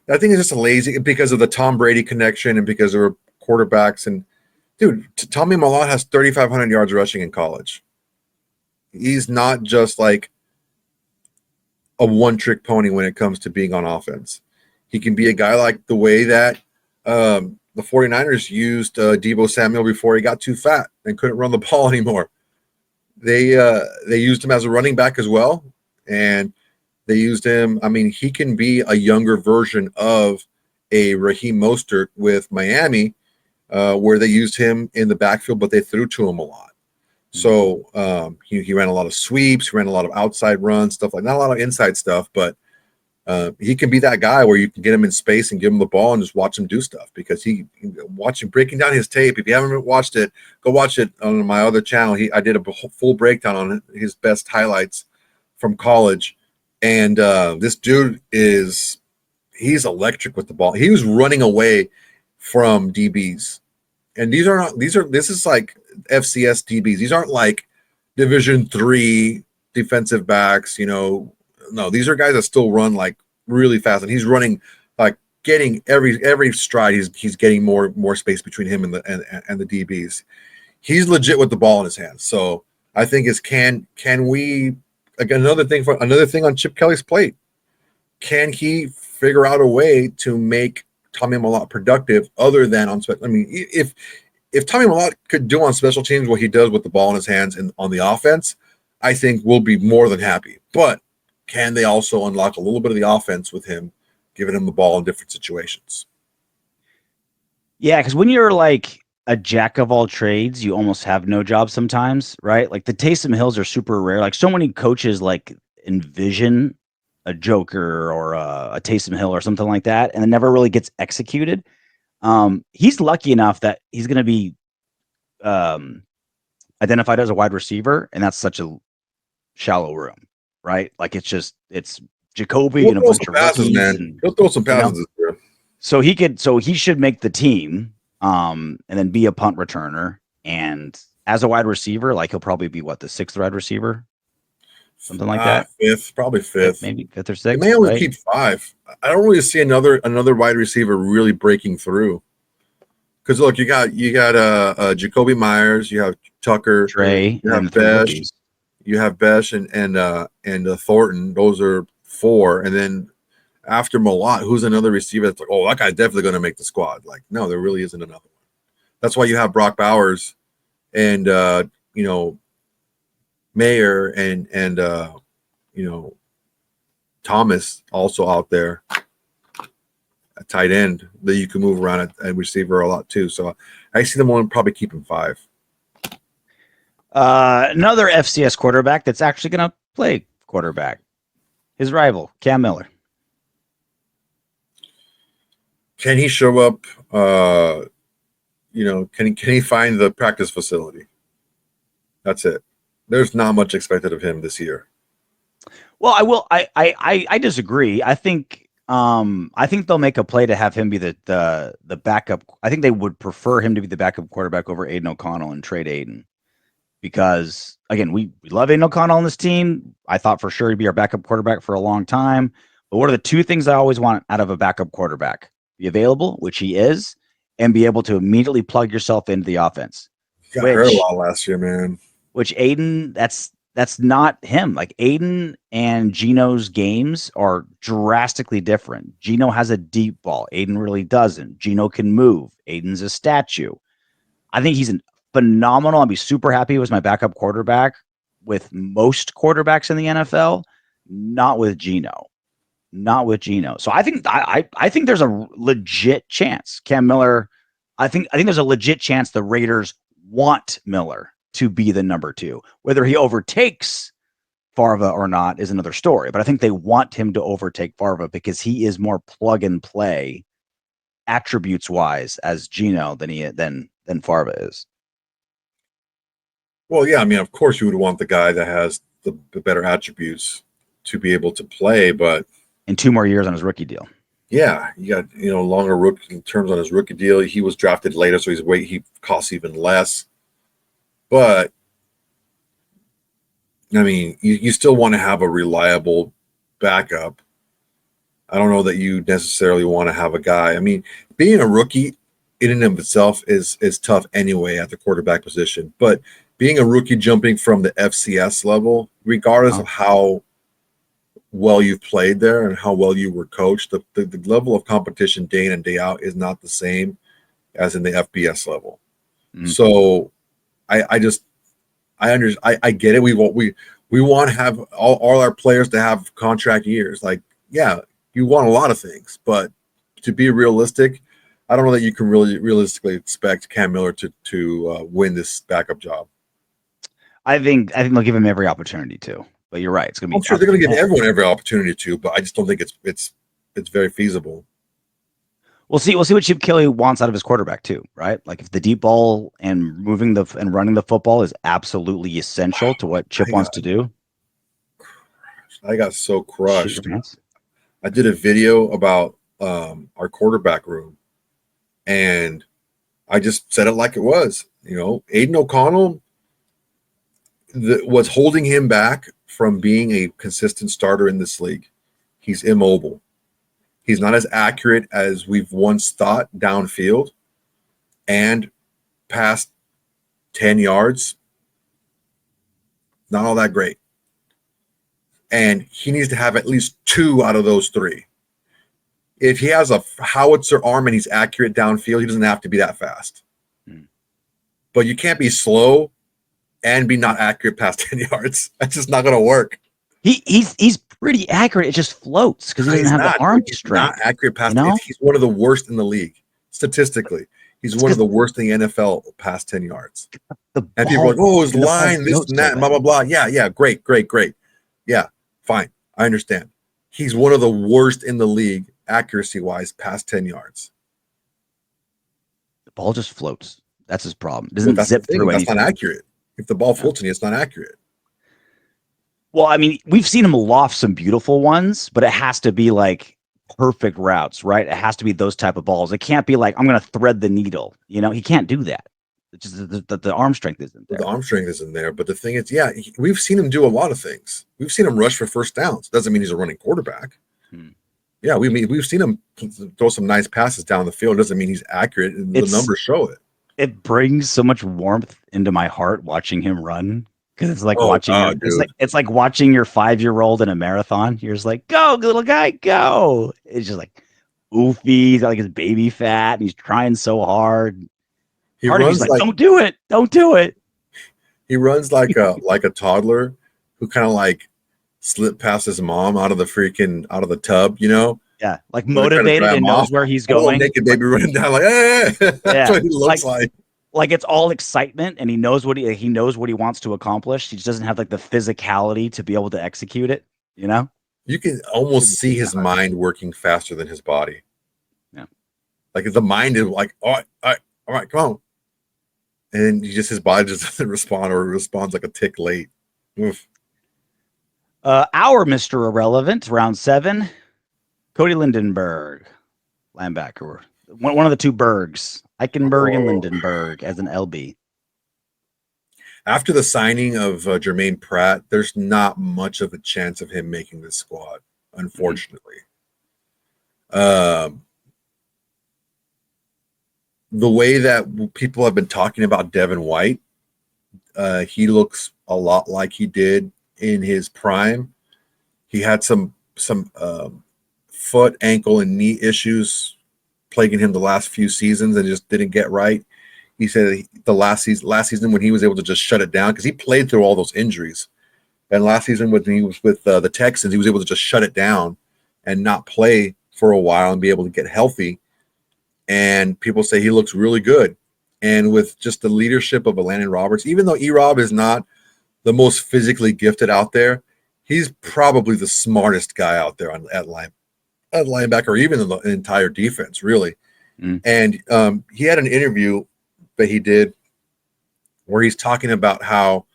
I think it's just a lazy because of the Tom Brady connection and because of quarterbacks. And dude, Tommy Mellott has 3,500 yards rushing in college. He's not just like a one-trick pony when it comes to being on offense. He can be a guy like the way that the 49ers used Deebo Samuel before he got too fat and couldn't run the ball anymore. They used him as a running back as well, and they used him. I mean, he can be a younger version of a Raheem Mostert with Miami, where they used him in the backfield, but they threw to him a lot. So he ran a lot of sweeps, he ran a lot of outside runs, stuff like not a lot of inside stuff, but he can be that guy where you can get him in space and give him the ball and just watch him do stuff because watching breaking down his tape. If you haven't watched it, go watch it on my other channel. I did a full breakdown on his best highlights from college. And this dude he's electric with the ball. He was running away from DBs. And this is like FCS DBs. These aren't like Division III defensive backs, No, these are guys that still run like really fast. And he's running like getting every stride. He's getting more space between him and the DBs. He's legit with the ball in his hands. So I think can we another thing on Chip Kelly's plate. Can he figure out a way to make Tommy Mellott productive other than on special? I mean, if Tommy Mellott could do on special teams what he does with the ball in his hands and on the offense, I think we'll be more than happy. But can they also unlock a little bit of the offense with him, giving him the ball in different situations? Yeah, because when you're like a jack of all trades, you almost have no job sometimes, right? Like the Taysom Hills are super rare. Like so many coaches like envision a Joker or a Taysom Hill or something like that, and it never really gets executed. He's lucky enough that he's going to be identified as a wide receiver, and that's such a shallow room, right? Like it's Jacoby and a bunch of passes, rookies. man. He'll throw some passes this year. So he should make the team. And then be a punt returner. And as a wide receiver, like he'll probably be the sixth wide receiver, something like that. Probably fifth, maybe fifth or sixth. They may only keep five. I don't really see another wide receiver really breaking through. Because look, you got Jacoby Myers, you have Tucker, Trey, you have Bech, and Thornton. Those are four, and then after Mellott, who's another receiver that's like, oh, that guy's definitely going to make the squad. Like, no, there really isn't another one. That's why you have Brock Bowers and Mayer and Thomas also out there at tight end that you can move around at receiver a lot too. So I see them only probably keeping five. Another FCS quarterback that's actually going to play quarterback. His rival, Cam Miller. Can he show up? Can he find the practice facility? That's it. There's not much expected of him this year. Well, I disagree. I think they'll make a play to have him be the backup. I think they would prefer him to be the backup quarterback over Aiden O'Connell and trade Aiden. Because again, we love Aiden O'Connell on this team. I thought for sure he'd be our backup quarterback for a long time. But what are the two things I always want out of a backup quarterback? Be available, which he is, and be able to immediately plug yourself into the offense. Got hurt a lot last year, man. Which Aiden, that's not him. Like Aiden and Gino's games are drastically different. Gino has a deep ball. Aiden really doesn't. Gino can move. Aiden's a statue. I think he's phenomenal. I'd be super happy with my backup quarterback with most quarterbacks in the NFL, not with Gino. So I think there's a legit chance Cam Miller. I think there's a legit chance the Raiders want Miller to be the number 2. Whether he overtakes Farva or not is another story, but I think they want him to overtake Farva because he is more plug and play attributes wise as Gino than Farva is. Well, yeah, I mean, of course you would want the guy that has the better attributes to be able to play, but in 2 more years on his rookie deal. Yeah, you got longer rookie terms on his rookie deal. He was drafted later, so he costs even less. But I mean, you still want to have a reliable backup. I don't know that you necessarily want to have a guy. I mean, being a rookie in and of itself is tough anyway at the quarterback position. But being a rookie jumping from the FCS level, regardless of how well you've played there and how well you were coached, the level of competition day in and day out is not the same as in the FBS level. Mm-hmm. So I get it. We want to have all our players to have contract years. Like, yeah, you want a lot of things, but to be realistic, I don't know that you can really realistically expect Cam Miller to win this backup job. I think they'll give him every opportunity to. But you're right. It's going to be. I'm sure they're going to give everyone every opportunity to, but I just don't think it's very feasible. We'll see what Chip Kelly wants out of his quarterback too, right? Like if the deep ball and running the football is absolutely essential to what Chip wants to do. I got so crushed. I did a video about our quarterback room, and I just said it like it was. Aiden O'Connell was holding him back from being a consistent starter in this league. He's immobile. He's not as accurate as we've once thought downfield, and past 10 yards, not all that great. And he needs to have at least 2 out of those 3. If he has a howitzer arm and he's accurate downfield, he doesn't have to be that fast. But you can't be slow and be not accurate past 10 yards. That's just not going to work. He's pretty accurate. It just floats because he doesn't have the arm strength. Not accurate past. He's one of the worst in the league statistically. He's one of the worst in the NFL past 10 yards. And people are like, "Oh, his line, this and that, blah blah blah." Yeah, great. Yeah, fine. I understand. He's one of the worst in the league accuracy wise past 10 yards. The ball just floats. That's his problem. It doesn't zip through anything. That's not accurate. If the ball floats in, it's not accurate. Well, I mean, we've seen him loft some beautiful ones, but it has to be like perfect routes, right? It has to be those type of balls. It can't be like, I'm going to thread the needle. He can't do that. It's just the arm strength isn't there. The arm strength isn't there. But the thing is, we've seen him do a lot of things. We've seen him rush for first downs. Doesn't mean he's a running quarterback. Yeah, we've seen him throw some nice passes down the field. Doesn't mean he's accurate, and the numbers show it. It brings so much warmth into my heart watching him run. Because it's like it's like watching your 5-year-old in a marathon. You're just like, go, little guy, go. It's just like oofy. He's got like his baby fat, and he's trying so hard. He runs like, don't do it. He runs like a toddler who kind of like slipped past his mom out of the tub, Yeah, like motivated and knows where he's going. Naked baby running down like, hey. That's what he looks like. Like it's all excitement, and he knows what he wants to accomplish. He just doesn't have like the physicality to be able to execute it. You can almost see his mind working faster than his body. Yeah, like the mind is like, all right, come on, and his body just doesn't respond, or responds like a tick late. Oof. Our Mr. Irrelevant, round 7, Cody Lindenberg, linebacker, one of the 2 Bergs. Eichenberg and Lindenberg as an LB. After the signing of Jermaine Pratt, there's not much of a chance of him making this squad, unfortunately. The way that people have been talking about Devin White, he looks a lot like he did in his prime. He had some foot, ankle, and knee issues plaguing him the last few seasons and just didn't get right. He said the last season when he was able to just shut it down, because he played through all those injuries. And last season when he was with the Texans, he was able to just shut it down and not play for a while and be able to get healthy. And people say he looks really good. and with just the leadership of a Landon Roberts, even though E-Rob is not the most physically gifted out there, he's probably the smartest guy out there at linebacker, or even in the entire defense, really. And he had an interview that he did where he's talking about how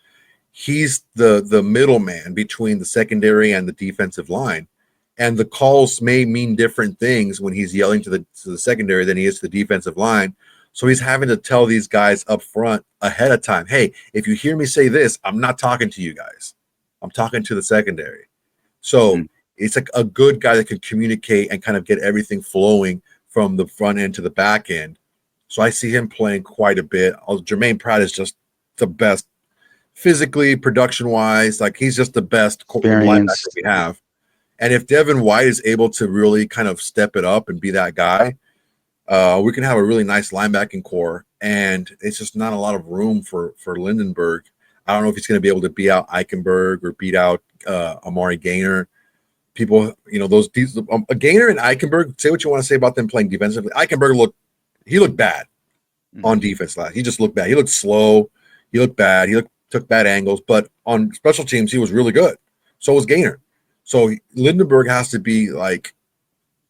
he's the middleman between the secondary and the defensive line. And the calls may mean different things when he's yelling to the secondary than he is to the defensive line. So he's having to tell these guys up front ahead of time, hey, if you hear me say this, I'm not talking to you guys. I'm talking to the secondary. So it's like a good guy that can communicate and kind of get everything flowing from the front end to the back end. So I see him playing quite a bit. Jermaine Pratt is just the best physically, production-wise. Like, he's just the best linebacker we have. And if Devin White is able to really kind of step it up and be that guy, we can have a really nice linebacking core. And it's just not a lot of room for Lindenberg. I don't know if he's going to be able to beat out Eichenberg or beat out Amari Gainer. People, Gainer and Eichenberg, say what you want to say about them playing defensively. Eichenberg looked bad on defense last. He just looked bad. He looked slow. He looked bad. Took bad angles. But on special teams, he was really good. So was Gainer. So Lindenberg has to be like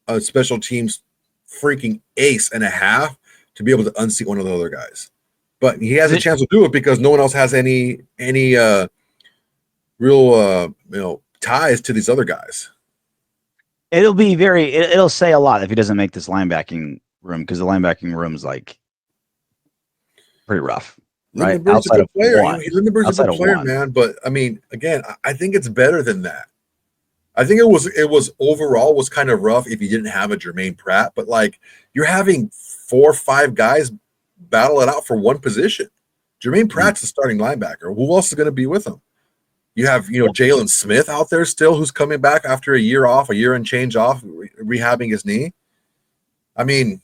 a special teams freaking ace and a half to be able to unseat one of the other guys. But he has a chance to do it because no one else has any real ties to these other guys. It'll say a lot if he doesn't make this linebacking room, because the linebacking room is like pretty rough. Right? Lindenberg's a good player. Lindenberg's a good player, man. But I mean, again, I think it's better than that. I think it was overall was kind of rough if you didn't have a Jermaine Pratt, but like, you're having 4 or 5 guys battle it out for one position. Jermaine Pratt's the starting linebacker. Who else is going to be with him? You have, Jalen Smith out there still, who's coming back after a year and change off, rehabbing his knee. I mean,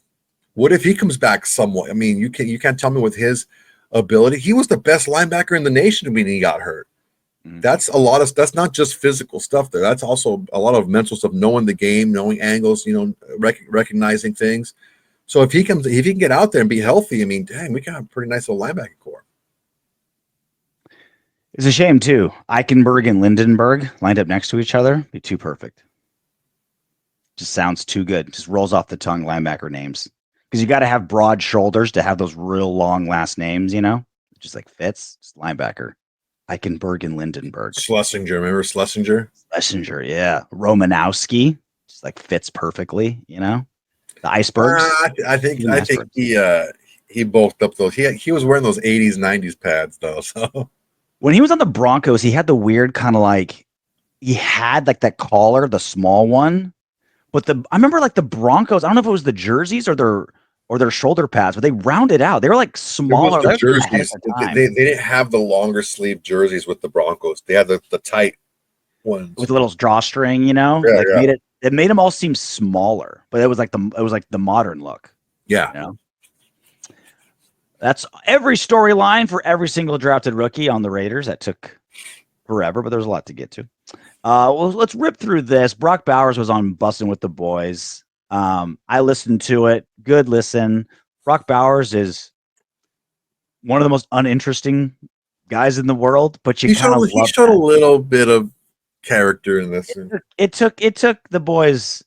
what if he comes back somewhat? I mean, you can't tell me with his ability. He was the best linebacker in the nation when he got hurt. That's that's not just physical stuff there. That's also a lot of mental stuff, knowing the game, knowing angles, recognizing things. So if he can get out there and be healthy, I mean, dang, we can have a pretty nice little linebacking core. It's a shame too. Eichenberg and Lindenberg lined up next to each other, be too perfect. Just sounds too good. Just rolls off the tongue, linebacker names. Because you got to have broad shoulders to have those real long last names, just like fits. Just linebacker. Eichenberg and Lindenberg. Schlesinger, remember Schlesinger? Schlesinger, yeah. Romanowski, just like fits perfectly, The icebergs. I think he bulked up those. He was wearing those 80s, 90s pads though. So when he was on the Broncos, he had the weird kind of like, he had like that collar, the small one. But I remember like the Broncos, I don't know if it was the jerseys or their shoulder pads, but they rounded out. They were like smaller. The jerseys. They didn't have the longer sleeve jerseys with the Broncos. They had the tight ones with a little drawstring. Yeah, it made them all seem smaller, but it was like the modern look. Yeah, that's every storyline for every single drafted rookie on the Raiders. That took forever, but there's a lot to get to. Well, let's rip through this. Brock Bowers was on Bustin' with the Boys. I listened to it. Good listen. Brock Bowers is one of the most uninteresting guys in the world, but he showed a little bit of character in this. It took the boys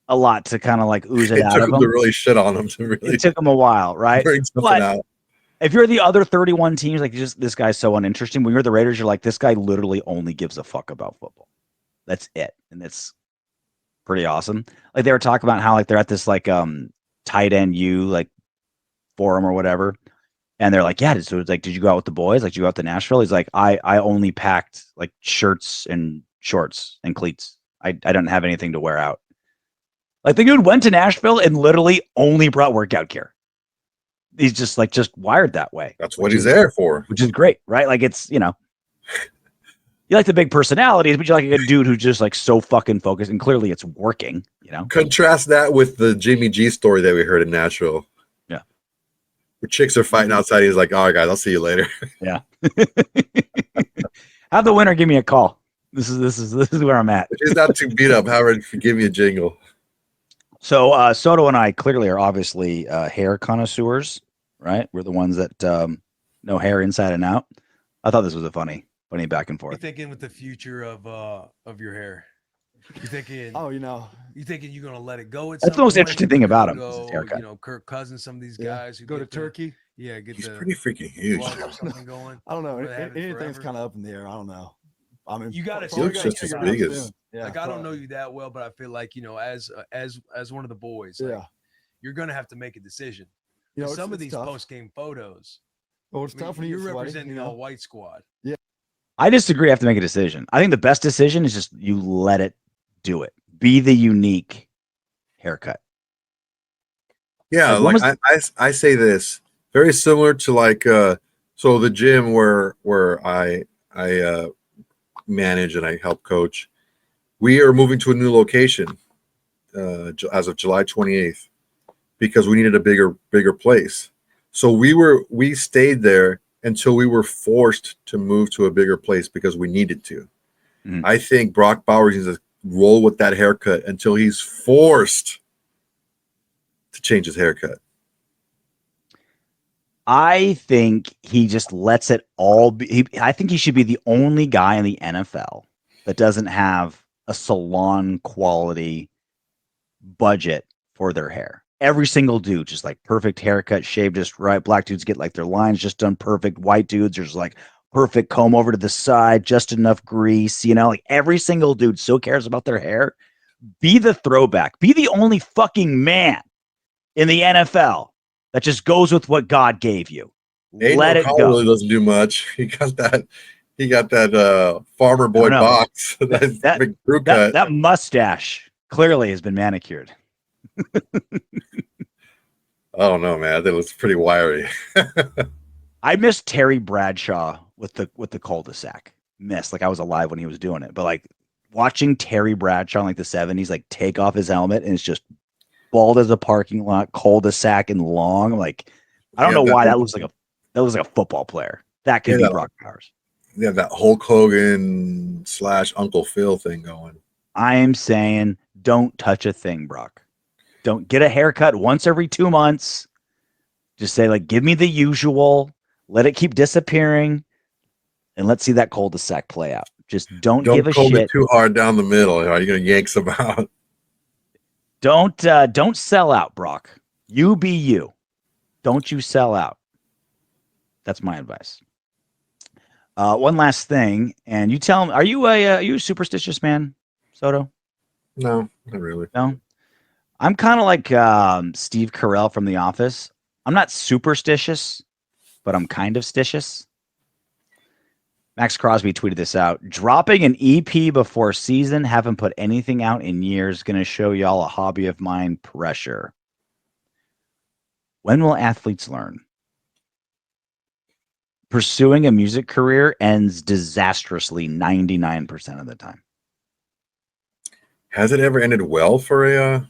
a lot to kind of like ooze it out of him. It took them to really shit on him. It took him a while, right? Bring something out. If you're the other 31 teams, like, this guy's so uninteresting. When you're the Raiders, you're like, this guy literally only gives a fuck about football. That's it. And it's pretty awesome. Like, they were talking about how like they're at this like tight end like forum or whatever. And they're like, yeah, so it's like, did you go out with the boys? Like, did you go out to Nashville? He's like, I only packed like shirts and shorts and cleats. I don't have anything to wear out. Like, the dude went to Nashville and literally only brought workout gear. He's just wired that way. That's what he's there for. Which is great, right? Like, it's, you like the big personalities, but you like a dude who's just like so fucking focused, and clearly it's working, Contrast that with the Jimmy G story that we heard in Nashville. Yeah. Where chicks are fighting outside. He's like, all right, guys, I'll see you later. Yeah. Have the winner give me a call. This is where I'm at. If he's not too beat up, Howard, give me a jingle. So Soto and I clearly are obviously hair connoisseurs. right? We're the ones that know hair inside and out. I thought this was a funny back and You're forth. thinking with the future of your hair. You thinking? Oh, you thinking you're gonna let it go? At That's the some most point? interesting You thing think about it'll him is his Go, haircut. Kirk Cousins, some of these Yeah. guys who Go to get the- Turkey. Yeah, get He's the pretty freaking huge. plug or though. something going. I don't know. Where they have it Anything's forever. kind of up in the air. I don't know. I mean, You gotta He looks just as figure it big out as. soon. Like I don't know you that well, but I feel like as one of the boys, like, Yeah. you're gonna have to make a decision. You know, Some of it's these tough. post-game photos, Well, it's I mean, tough when you're you're sweaty, representing the all-white squad. I disagree. I have to make a decision. I think the best decision is just you let it do it. Be the unique haircut. Yeah, Like, like I say this very similar to like so the gym where I manage and I help coach. We are moving to a new location as of July 28th because we needed a bigger place. So we stayed there until we were forced to move to a bigger place because we needed to. Mhm. I think Brock Bowers needs to roll with that haircut until he's forced to change his haircut. I think he just lets it all be. I think he should be the only guy in the NFL that doesn't have a salon quality budget for their hair. Every single dude, just like perfect haircut, shaved just right. Black dudes get like their lines just done perfect. White dudes are just like perfect comb over to the side, just enough grease. Like every single dude so cares about their hair. Be the throwback. Be the only fucking man in the NFL that just goes with what God gave you. Let Aiden it O'Connell go. really doesn't do much. He got that farmer boy box. That big crew cut. That mustache clearly has been manicured. I don't know, man. That looks pretty wiry. I miss Terry Bradshaw with the cul-de-sac. Like I was alive when he was doing it, but like watching Terry Bradshaw in like the 70s, like take off his helmet and it's just bald as a parking lot, cul-de-sac and long. Like I don't know why that looks like a football player. That could be Brock Bowers. Yeah, that Hulk Hogan / Uncle Phil thing going. I am saying don't touch a thing, Brock. Don't get a haircut once every 2 months. Just say, like, give me the usual. Let it keep disappearing. And let's see that cul-de-sac play out. Just don't give a comb shit. it too hard down the middle. Are you going to yank some out? Don't sell out, Brock. You be you. Don't you sell out. That's my advice. One last thing, and you tell me, are you a superstitious man, Soto? No, not really. No. I'm kind of like Steve Carell from The Office. I'm not superstitious, but I'm kind of stitious. Maxx Crosby tweeted this out. Dropping an EP before season. Haven't put anything out in years. Going to show y'all a hobby of mine. Pressure. When will athletes learn? Pursuing a music career ends disastrously 99% of the time. Has it ever ended well for a?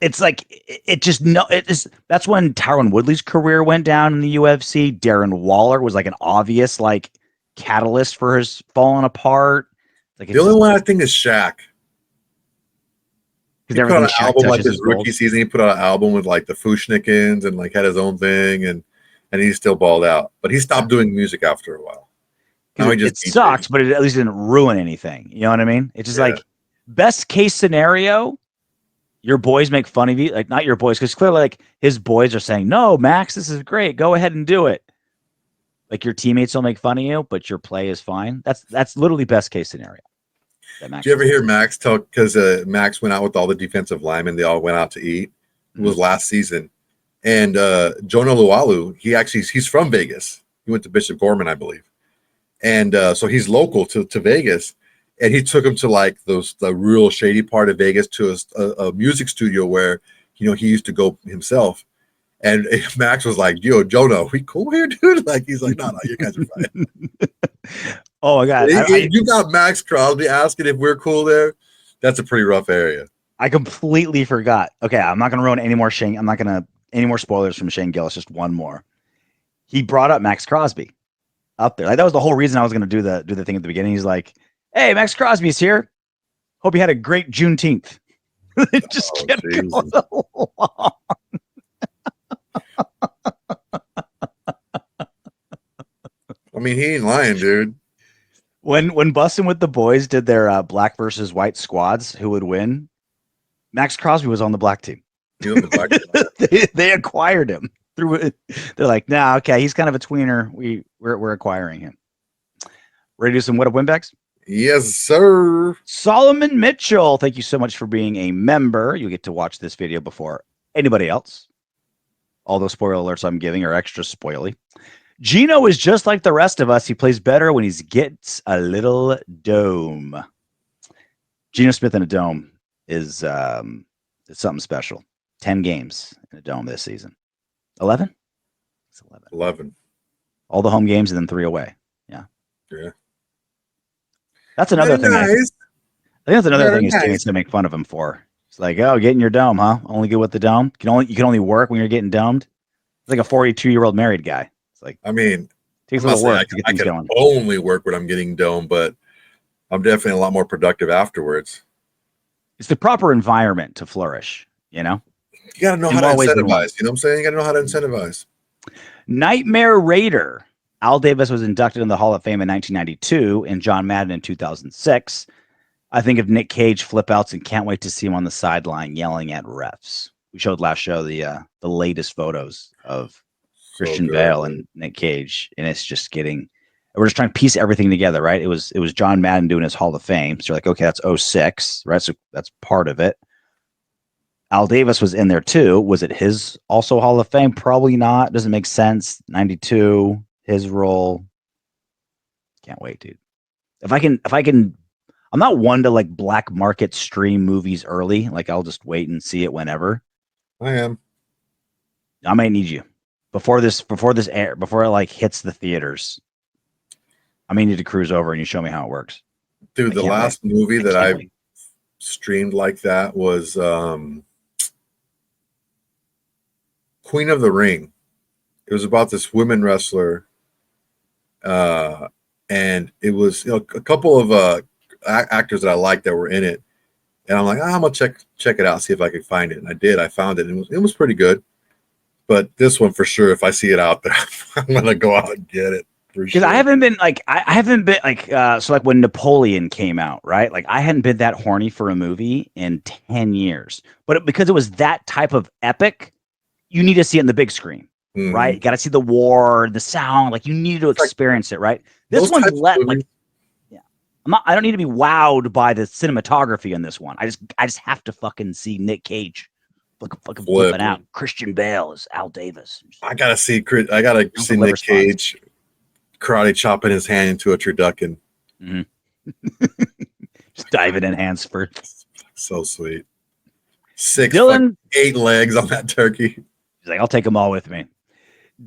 It's like that's when Tyron Woodley's career went down in the UFC. Darren Waller was like an obvious like catalyst for his falling apart. Like The only one I think is Shaq. He put out an album like his rookie season. He put out an album with like the Fushnikins and like had his own thing, and he's still balled out. But he stopped doing music after a while. Now it sucks, but it at least didn't ruin anything. You know what I mean? It's just like best case scenario, your boys make fun of you. Like not your boys, because clearly like his boys are saying, no, Max, this is great. Go ahead and do it. Like your teammates will make fun of you, but your play is fine. That's literally best case scenario. Did you ever hear Max tell? Because Max went out with all the defensive linemen. They all went out to eat. It was last season. And Jonah Lualu, he's from Vegas. He went to Bishop Gorman, I believe. And so he's local to Vegas. And he took him to like the real shady part of Vegas to a music studio where, he used to go himself. And Max was like, yo, Jonah, we cool here, dude? Like, he's like, no, you guys are fine. Oh, my God. You got Maxx Crosby asking if we're cool there. That's a pretty rough area. I completely forgot. Okay, I'm not going to ruin any more any more spoilers from Shane Gillis, just one more. He brought up Maxx Crosby up there. Like, that was the whole reason I was going to do the thing at the beginning. He's like, hey, Maxx Crosby's here. Hope you had a great Juneteenth. Just Oh, kept Jesus. going along. I mean, he ain't lying, dude. When Bustin with the boys did their black versus white squads, who would win? Maxx Crosby was on the black team. He was the black. They acquired him through it. They're like, nah, okay, he's kind of a tweener. We're acquiring him. Ready to do some what up Windbags? Yes, sir. Solomon Mitchell, thank you so much for being a member. You get to watch this video before anybody else. All those spoiler alerts I'm giving are extra spoily. Gino is just like the rest of us. He plays better when he gets a little dome. Geno Smith in a dome is it's something special. 10 games in a dome this season. 11? It's 11. 11. All the home games and then 3 away. Yeah. Yeah. That's another thing. Nice. I think that's another Very thing his teammates to make fun of him for. It's like, oh, get in your dome, huh? Only good with the dome. You can only work when you're getting domed. It's like a 42-year-old married guy. It's like, I mean, takes a little work to get I things can going. only work when I'm getting domed, but I'm definitely a lot more productive afterwards. It's the proper environment to flourish, you know? You got to know In how to more ways than one. incentivize. You know what I'm saying? You got to know how to incentivize. Nightmare Raider. Al Davis was inducted in the Hall of Fame in 1992 and John Madden in 2006. I think of Nick Cage flip outs and can't wait to see him on the sideline yelling at refs. We showed last show the latest photos of Christian Bale and Nick Cage, and it's just getting. We're just trying to piece everything together, right? It was John Madden doing his Hall of Fame. So you're like, okay, that's 06, right? So that's part of it. Al Davis was in there too. Was it his also Hall of Fame? Probably not. Doesn't make sense. 92, his role. Can't wait, dude. If I can, I'm not one to like black market stream movies early. Like I'll just wait and see it whenever. I am. I might need you before it like hits the theaters. I may need to cruise over and you show me how it works. Dude, the last movie that I streamed like that was Queen of the Ring. It was about this women wrestler, and it was a couple of actors that I liked that were in it, and I'm like, I'm gonna check it out, see if I could find it, and I did. I found it, and it was pretty good. But this one for sure, if I see it out there, I'm gonna go out and get it. Because I haven't been so like when Napoleon came out, right? Like I hadn't been that horny for a movie in 10 years. But because it was that type of epic, you need to see it in the big screen, right? You got to see the war, the sound, like you need to experience it, right? This one's I don't need to be wowed by the cinematography in this one. I just have to fucking see Nick Cage fucking flipping out. Christian Bale is Al Davis. I gotta see Nick Cage karate chopping his hand into a turducken. Mm-hmm. Just diving in hands first. So sweet. 8 legs on that turkey. He's like, I'll take them all with me.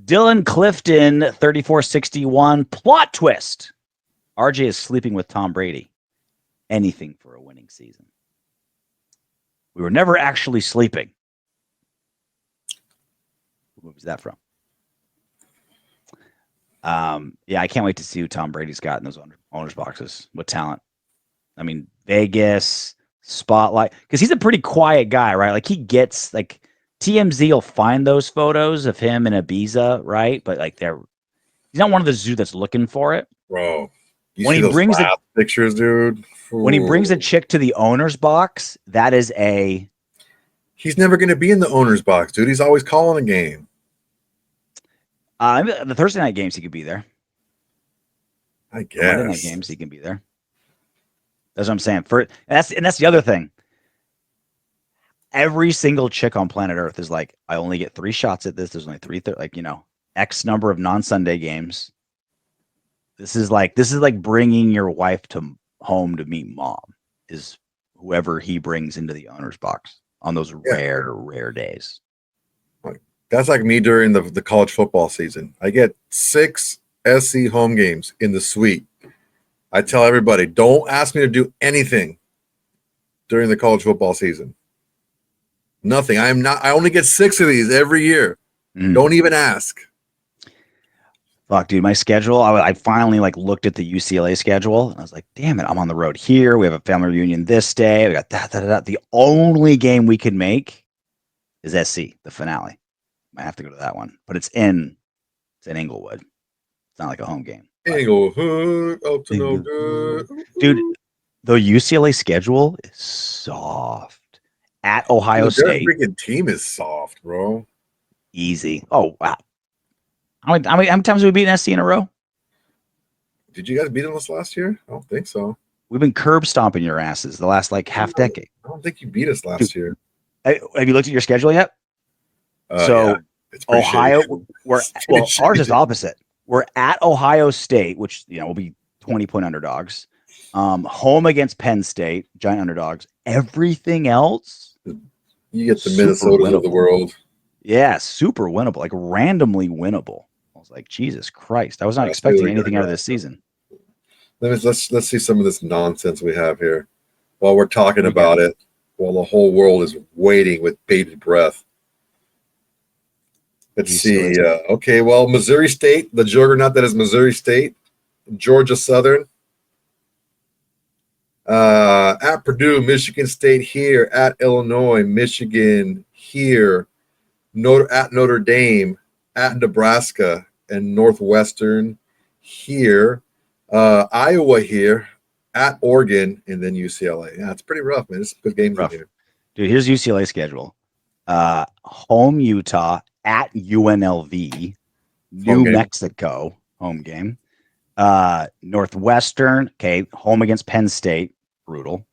Dylan Clifton, 3461. Plot twist. RJ is sleeping with Tom Brady. Anything for a winning season. We were never actually sleeping. What movie is that from? Yeah, I can't wait to see who Tom Brady's got in those owners boxes. What talent? I mean, Vegas, Spotlight, because he's a pretty quiet guy, right? Like he gets like TMZ will find those photos of him in Ibiza, right? But like he's not one of the zoo that's looking for it, bro. When he brings the pictures, dude. Ooh. When he brings a chick to the owner's box, that is he's never going to be in the owner's box, dude. He's always calling a game. The Thursday night games, he could be there. I guess. Monday night games, he can be there. That's what I'm saying. That's the other thing. Every single chick on planet Earth is like, I only get 3 shots at this. There's only 3, X number of non-Sunday games. This is like bringing your wife home to meet mom. Is whoever he brings into the owner's box on those rare days. That's like me during the college football season. I get 6 SC home games in the suite. I tell everybody, don't ask me to do anything during the college football season. Nothing. I only get 6 of these every year. Don't even ask. Fuck, dude, my schedule. I finally like looked at the UCLA schedule, and I was like, damn it, I'm on the road here. We have a family reunion this day. We got that. The only game we can make is SC, the finale. Might have to go to that one, but it's in Inglewood. It's not like a home game. Inglewood, up to no good. Dude, the UCLA schedule is soft. At Ohio Dude, their State, freaking team is soft, bro. easy. Oh wow. How many times have we beaten SC in a row? Did you guys beat them this last year? I don't think so. We've been curb stomping your asses the last like half decade. I don't think you beat us last year. Have you looked at your schedule yet? Yeah, it's pretty Ohio, shitty. Ours is opposite. We're at Ohio State, which will be 20-point underdogs. Home against Penn State, giant underdogs. Everything else, You get the Minnesotas of the world. yeah, super winnable, like randomly winnable. I was like, Jesus Christ, I was not expecting really anything good. out of this season. Let's see some of this nonsense we have here while we're talking about it, while the whole world is waiting with bated breath. Let's see. Okay, well, Missouri State, the juggernaut that is Missouri State, Georgia Southern, at Purdue, Michigan State here, at Illinois, Michigan here, at Notre Dame, at Nebraska, and Northwestern here, Iowa here, at Oregon, and then UCLA. Yeah, it's pretty rough, man. It's good games in here. Dude, here's UCLA schedule. Home Utah, at UNLV, New Mexico, home game. Northwestern, okay, home against Penn State, brutal.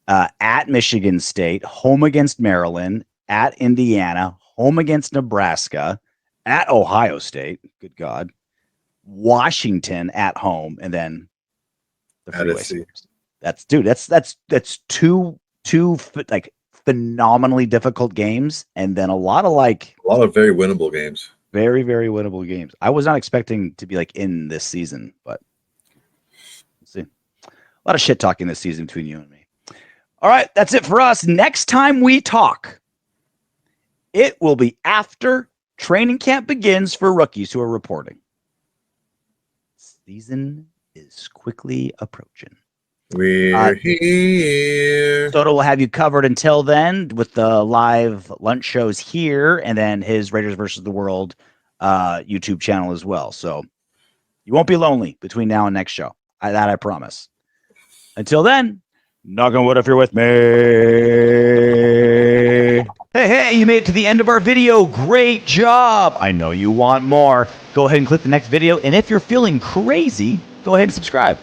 At Michigan State, home against Maryland, at Indiana, home against Nebraska, at Ohio State, good God, Washington at home, and then the freeway series. That's two like phenomenally difficult games, and then a lot of very winnable games. Very, very winnable games. I was not expecting to be like in this season, but let's see. A lot of shit talking this season between you and me. All right, that's it for us. Next time we talk, it will be after training camp begins for rookies who are reporting. Season is quickly approaching. We're here. Soto will have you covered until then with the live lunch shows here, and then his Raiders versus the World YouTube channel as well. So you won't be lonely between now and next show. I promise. Until then, knock on wood if you're with me. Hey, you made it to the end of our video. Great job. I know you want more. Go ahead and click the next video, and if you're feeling crazy, go ahead and subscribe.